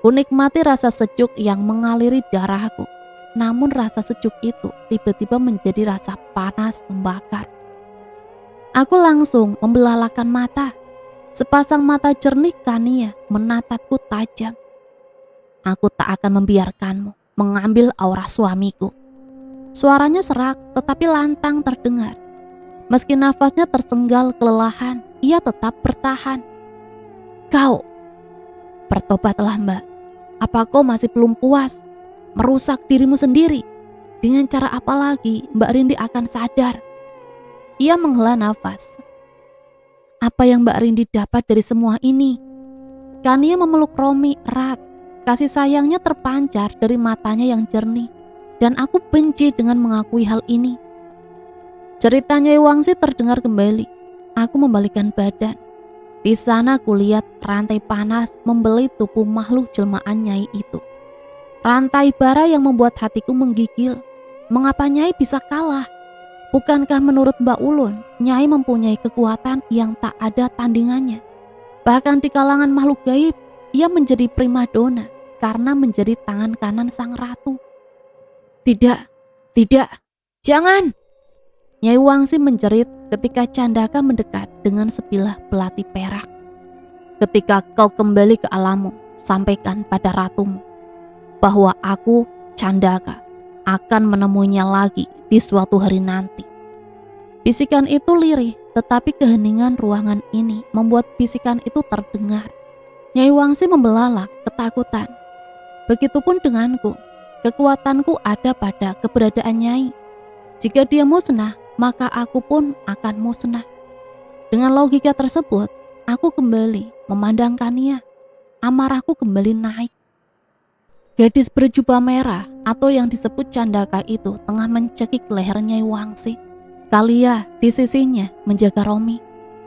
Ku nikmati rasa sejuk yang mengaliri darahku. Namun rasa sejuk itu tiba-tiba menjadi rasa panas membakar. Aku langsung membelalakan mata. Sepasang mata jernih Kania menatapku tajam. Aku tak akan membiarkanmu mengambil aura suamiku. Suaranya serak tetapi lantang terdengar. Meski nafasnya tersenggal kelelahan, ia tetap bertahan. Kau, bertobatlah Mbak. Apa kau masih belum puas? Merusak dirimu sendiri. Dengan cara apa lagi Mbak Rindi akan sadar? Ia menghela nafas. Apa yang Mbak Rindi dapat dari semua ini? Kania memeluk Romi erat. Kasih sayangnya terpancar dari matanya yang jernih. Dan aku benci dengan mengakui hal ini. Cerita Nyai Wangsih terdengar kembali. Aku membalikkan badan. Di sana kulihat rantai panas membeli tubuh makhluk jelmaan Nyai itu. Rantai bara yang membuat hatiku menggigil. Mengapa Nyai bisa kalah? Bukankah menurut Mbak Ulun, Nyai mempunyai kekuatan yang tak ada tandingannya? Bahkan di kalangan makhluk gaib, ia menjadi primadona karena menjadi tangan kanan sang ratu. Tidak, jangan! Nyai Wangsi menjerit ketika Candaka mendekat dengan sebilah belati perak. Ketika kau kembali ke alammu, sampaikan pada ratumu bahwa aku, Candaka, akan menemuinya lagi di suatu hari nanti. Bisikan itu lirih, tetapi keheningan ruangan ini membuat bisikan itu terdengar. Nyai Wangsi membelalak ketakutan. Begitupun denganku, kekuatanku ada pada keberadaan Nyai. Jika dia musnah, maka aku pun akan musnah. Dengan logika tersebut, aku kembali memandangkannya. Amarahku kembali naik. Gadis berjubah merah atau yang disebut Candaka itu tengah mencekik leher Nyai Wangsi. Kalia di sisinya menjaga Romi,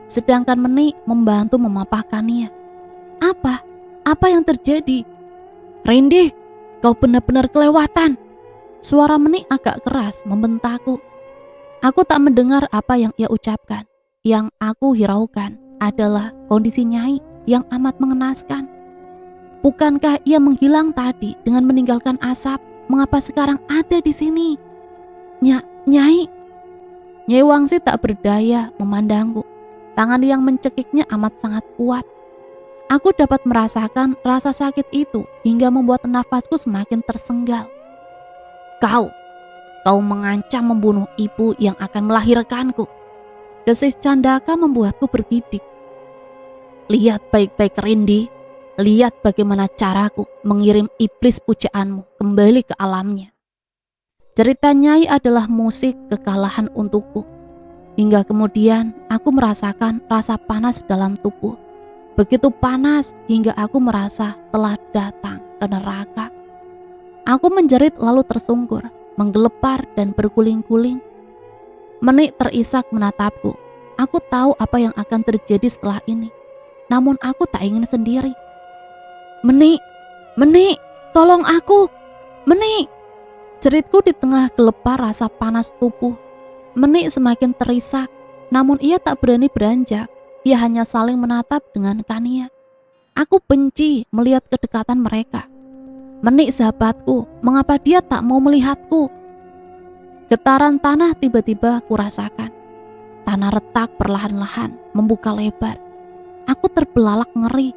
sedangkan Meni membantu memapahkannya. Apa? Apa yang terjadi? Rindi, kau benar-benar kelewatan. Suara Meni agak keras membentakku. Aku tak mendengar apa yang ia ucapkan. Yang aku hiraukan adalah kondisi Nyai yang amat mengenaskan. Bukankah ia menghilang tadi dengan meninggalkan asap? Mengapa sekarang ada di sini? Nyai. Nyai Wangsi tak berdaya memandangku. Tangan yang mencekiknya amat sangat kuat. Aku dapat merasakan rasa sakit itu hingga membuat nafasku semakin tersenggal. Kau mengancam membunuh ibu yang akan melahirkanku. Desis Candaka membuatku bergidik. Lihat baik-baik Rindi, lihat bagaimana caraku mengirim iblis pujaanmu kembali ke alamnya. Cerita Nyai adalah musik kekalahan untukku. Hingga kemudian aku merasakan rasa panas dalam tubuh. Begitu panas hingga aku merasa telah datang ke neraka. Aku menjerit lalu tersungkur, menggelepar dan berguling-guling. Meni terisak menatapku. Aku tahu apa yang akan terjadi setelah ini. Namun aku tak ingin sendiri. Meni, tolong aku. Meni. Jeritku di tengah gelepar rasa panas tubuh. Meni semakin terisak, namun ia tak berani beranjak. Ia hanya saling menatap dengan Kania. Aku benci melihat kedekatan mereka. Meni sahabatku, mengapa dia tak mau melihatku? Getaran tanah tiba-tiba kurasakan. Tanah retak perlahan-lahan membuka lebar. Aku terbelalak ngeri.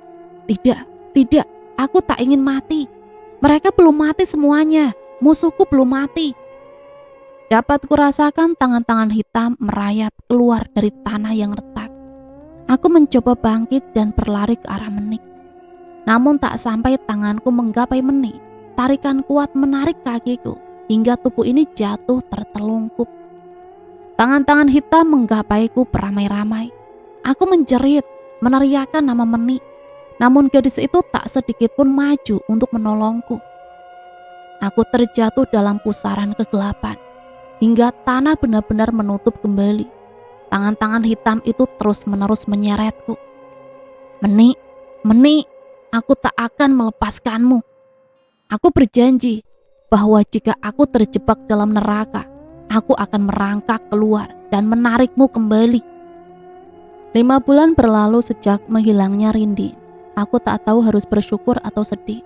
Tidak, aku tak ingin mati. Mereka belum mati semuanya. Musuhku belum mati. Dapat kurasakan tangan-tangan hitam merayap keluar dari tanah yang retak. Aku mencoba bangkit dan berlari ke arah Meni. Namun tak sampai tanganku menggapai Meni, tarikan kuat menarik kakiku hingga tubuh ini jatuh tertelungkup. Tangan-tangan hitam menggapaiku beramai-ramai. Aku menjerit, meneriakkan nama Meni. Namun gadis itu tak sedikit pun maju untuk menolongku. Aku terjatuh dalam pusaran kegelapan hingga tanah benar-benar menutup kembali. Tangan-tangan hitam itu terus-menerus menyeretku. Meni, aku tak akan melepaskanmu. Aku berjanji bahwa jika aku terjebak dalam neraka, aku akan merangkak keluar dan menarikmu kembali. 5 bulan berlalu sejak menghilangnya Rindi. Aku tak tahu harus bersyukur atau sedih.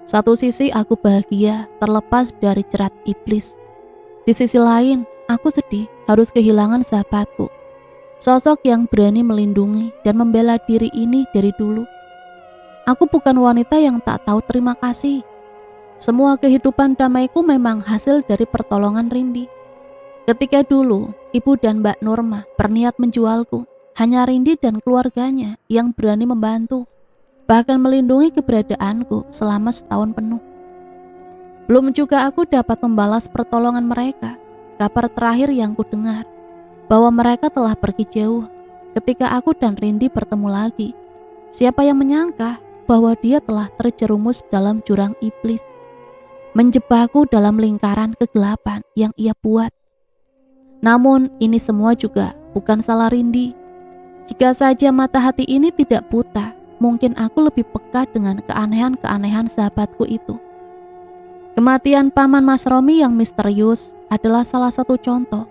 Satu sisi aku bahagia terlepas dari jerat iblis. Di sisi lain, aku sedih harus kehilangan sahabatku. Sosok yang berani melindungi dan membela diri ini dari dulu. Aku bukan wanita yang tak tahu terima kasih. Semua kehidupan damaiku memang hasil dari pertolongan Rindi. Ketika dulu, Ibu dan Mbak Nurma berniat menjualku, hanya Rindi dan keluarganya yang berani membantu, bahkan melindungi keberadaanku selama setahun penuh. Belum juga aku dapat membalas pertolongan mereka. Kabar terakhir yang kudengar, bahwa mereka telah pergi jauh. Ketika aku dan Rindi bertemu lagi, siapa yang menyangka bahwa dia telah terjerumus dalam jurang iblis, menjebakku dalam lingkaran kegelapan yang ia buat. Namun ini semua juga bukan salah Rindi. Jika saja mata hati ini tidak buta, mungkin aku lebih peka dengan keanehan-keanehan sahabatku itu. Kematian paman Mas Romi yang misterius adalah salah satu contoh,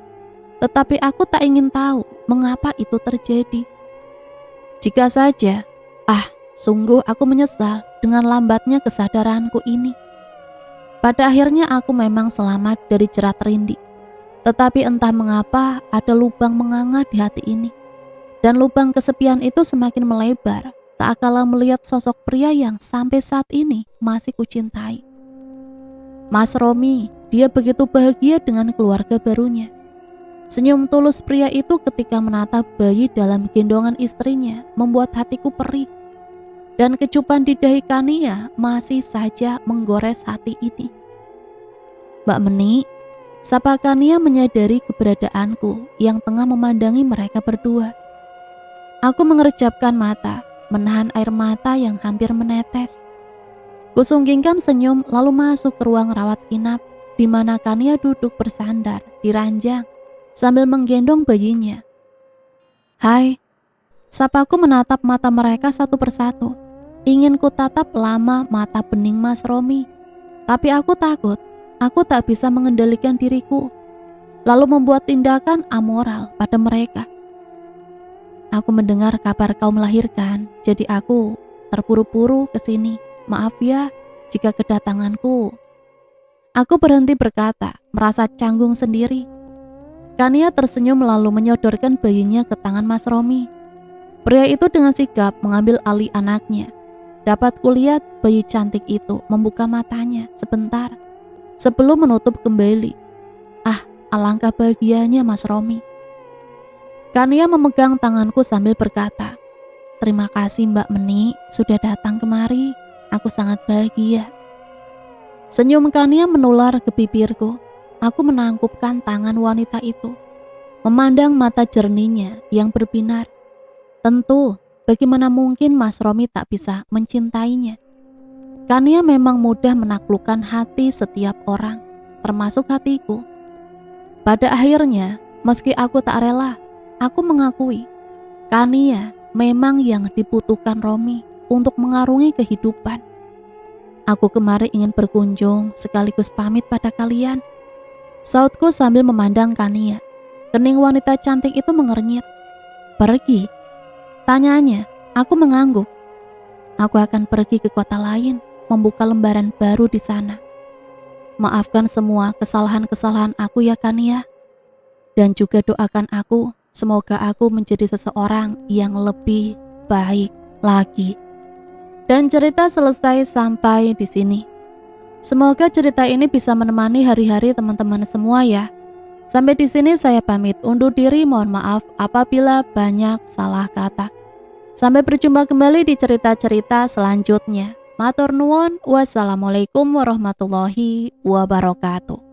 tetapi aku tak ingin tahu mengapa itu terjadi. Jika saja, sungguh aku menyesal dengan lambatnya kesadaranku ini. Pada akhirnya aku memang selamat dari jerat Rindi, Tetapi entah mengapa ada lubang menganga di hati ini. Dan lubang kesepian itu semakin melebar, tak kalah melihat sosok pria yang sampai saat ini masih kucintai. Mas Romi, dia begitu bahagia dengan keluarga barunya. Senyum tulus pria itu ketika menatap bayi dalam gendongan istrinya membuat hatiku perih. Dan kecupan di dahi Kania masih saja menggores hati ini. Mbak Meni, sapa Kania menyadari keberadaanku yang tengah memandangi mereka berdua. Aku mengerjapkan mata, menahan air mata yang hampir menetes. Kusunggingkan senyum lalu masuk ke ruang rawat inap di mana Kania duduk bersandar di ranjang sambil menggendong bayinya. Hai, sapaku menatap mata mereka satu persatu. Ingin ku tatap lama mata bening Mas Romi. Tapi aku takut, aku tak bisa mengendalikan diriku. Lalu membuat tindakan amoral pada mereka. Aku mendengar kabar kau melahirkan, jadi aku terburu-buru ke sini. Maaf ya jika kedatanganku. Aku berhenti berkata, merasa canggung sendiri. Kania tersenyum lalu menyodorkan bayinya ke tangan Mas Romi. Pria itu dengan sigap mengambil alih anaknya. Dapat kulihat bayi cantik itu membuka matanya sebentar sebelum menutup kembali. Ah, alangkah bahagianya Mas Romi. Kania memegang tanganku sambil berkata, terima kasih Mbak Meni sudah datang kemari. Aku sangat bahagia. Senyum Kania menular ke bibirku. Aku menangkupkan tangan wanita itu, memandang mata jernihnya yang berbinar. Tentu, bagaimana mungkin Mas Romi tak bisa mencintainya? Kania memang mudah menaklukkan hati setiap orang, termasuk hatiku. Pada akhirnya, meski aku tak rela, aku mengakui Kania memang yang dibutuhkan Romi untuk mengarungi kehidupan. Aku kemari ingin berkunjung sekaligus pamit pada kalian, sautku sambil memandang Kania. Kening wanita cantik itu mengernyit. Pergi? Tanyanya, aku mengangguk. Aku akan pergi ke kota lain, membuka lembaran baru di sana. Maafkan semua kesalahan-kesalahan aku ya Kania. Dan juga doakan aku, semoga aku menjadi seseorang yang lebih baik lagi. Dan cerita selesai sampai di sini. Semoga cerita ini bisa menemani hari-hari teman-teman semua ya. Sampai di sini saya pamit undur diri, mohon maaf apabila banyak salah kata. Sampai berjumpa kembali di cerita-cerita selanjutnya. Matur nuwun, wassalamualaikum warahmatullahi wabarakatuh.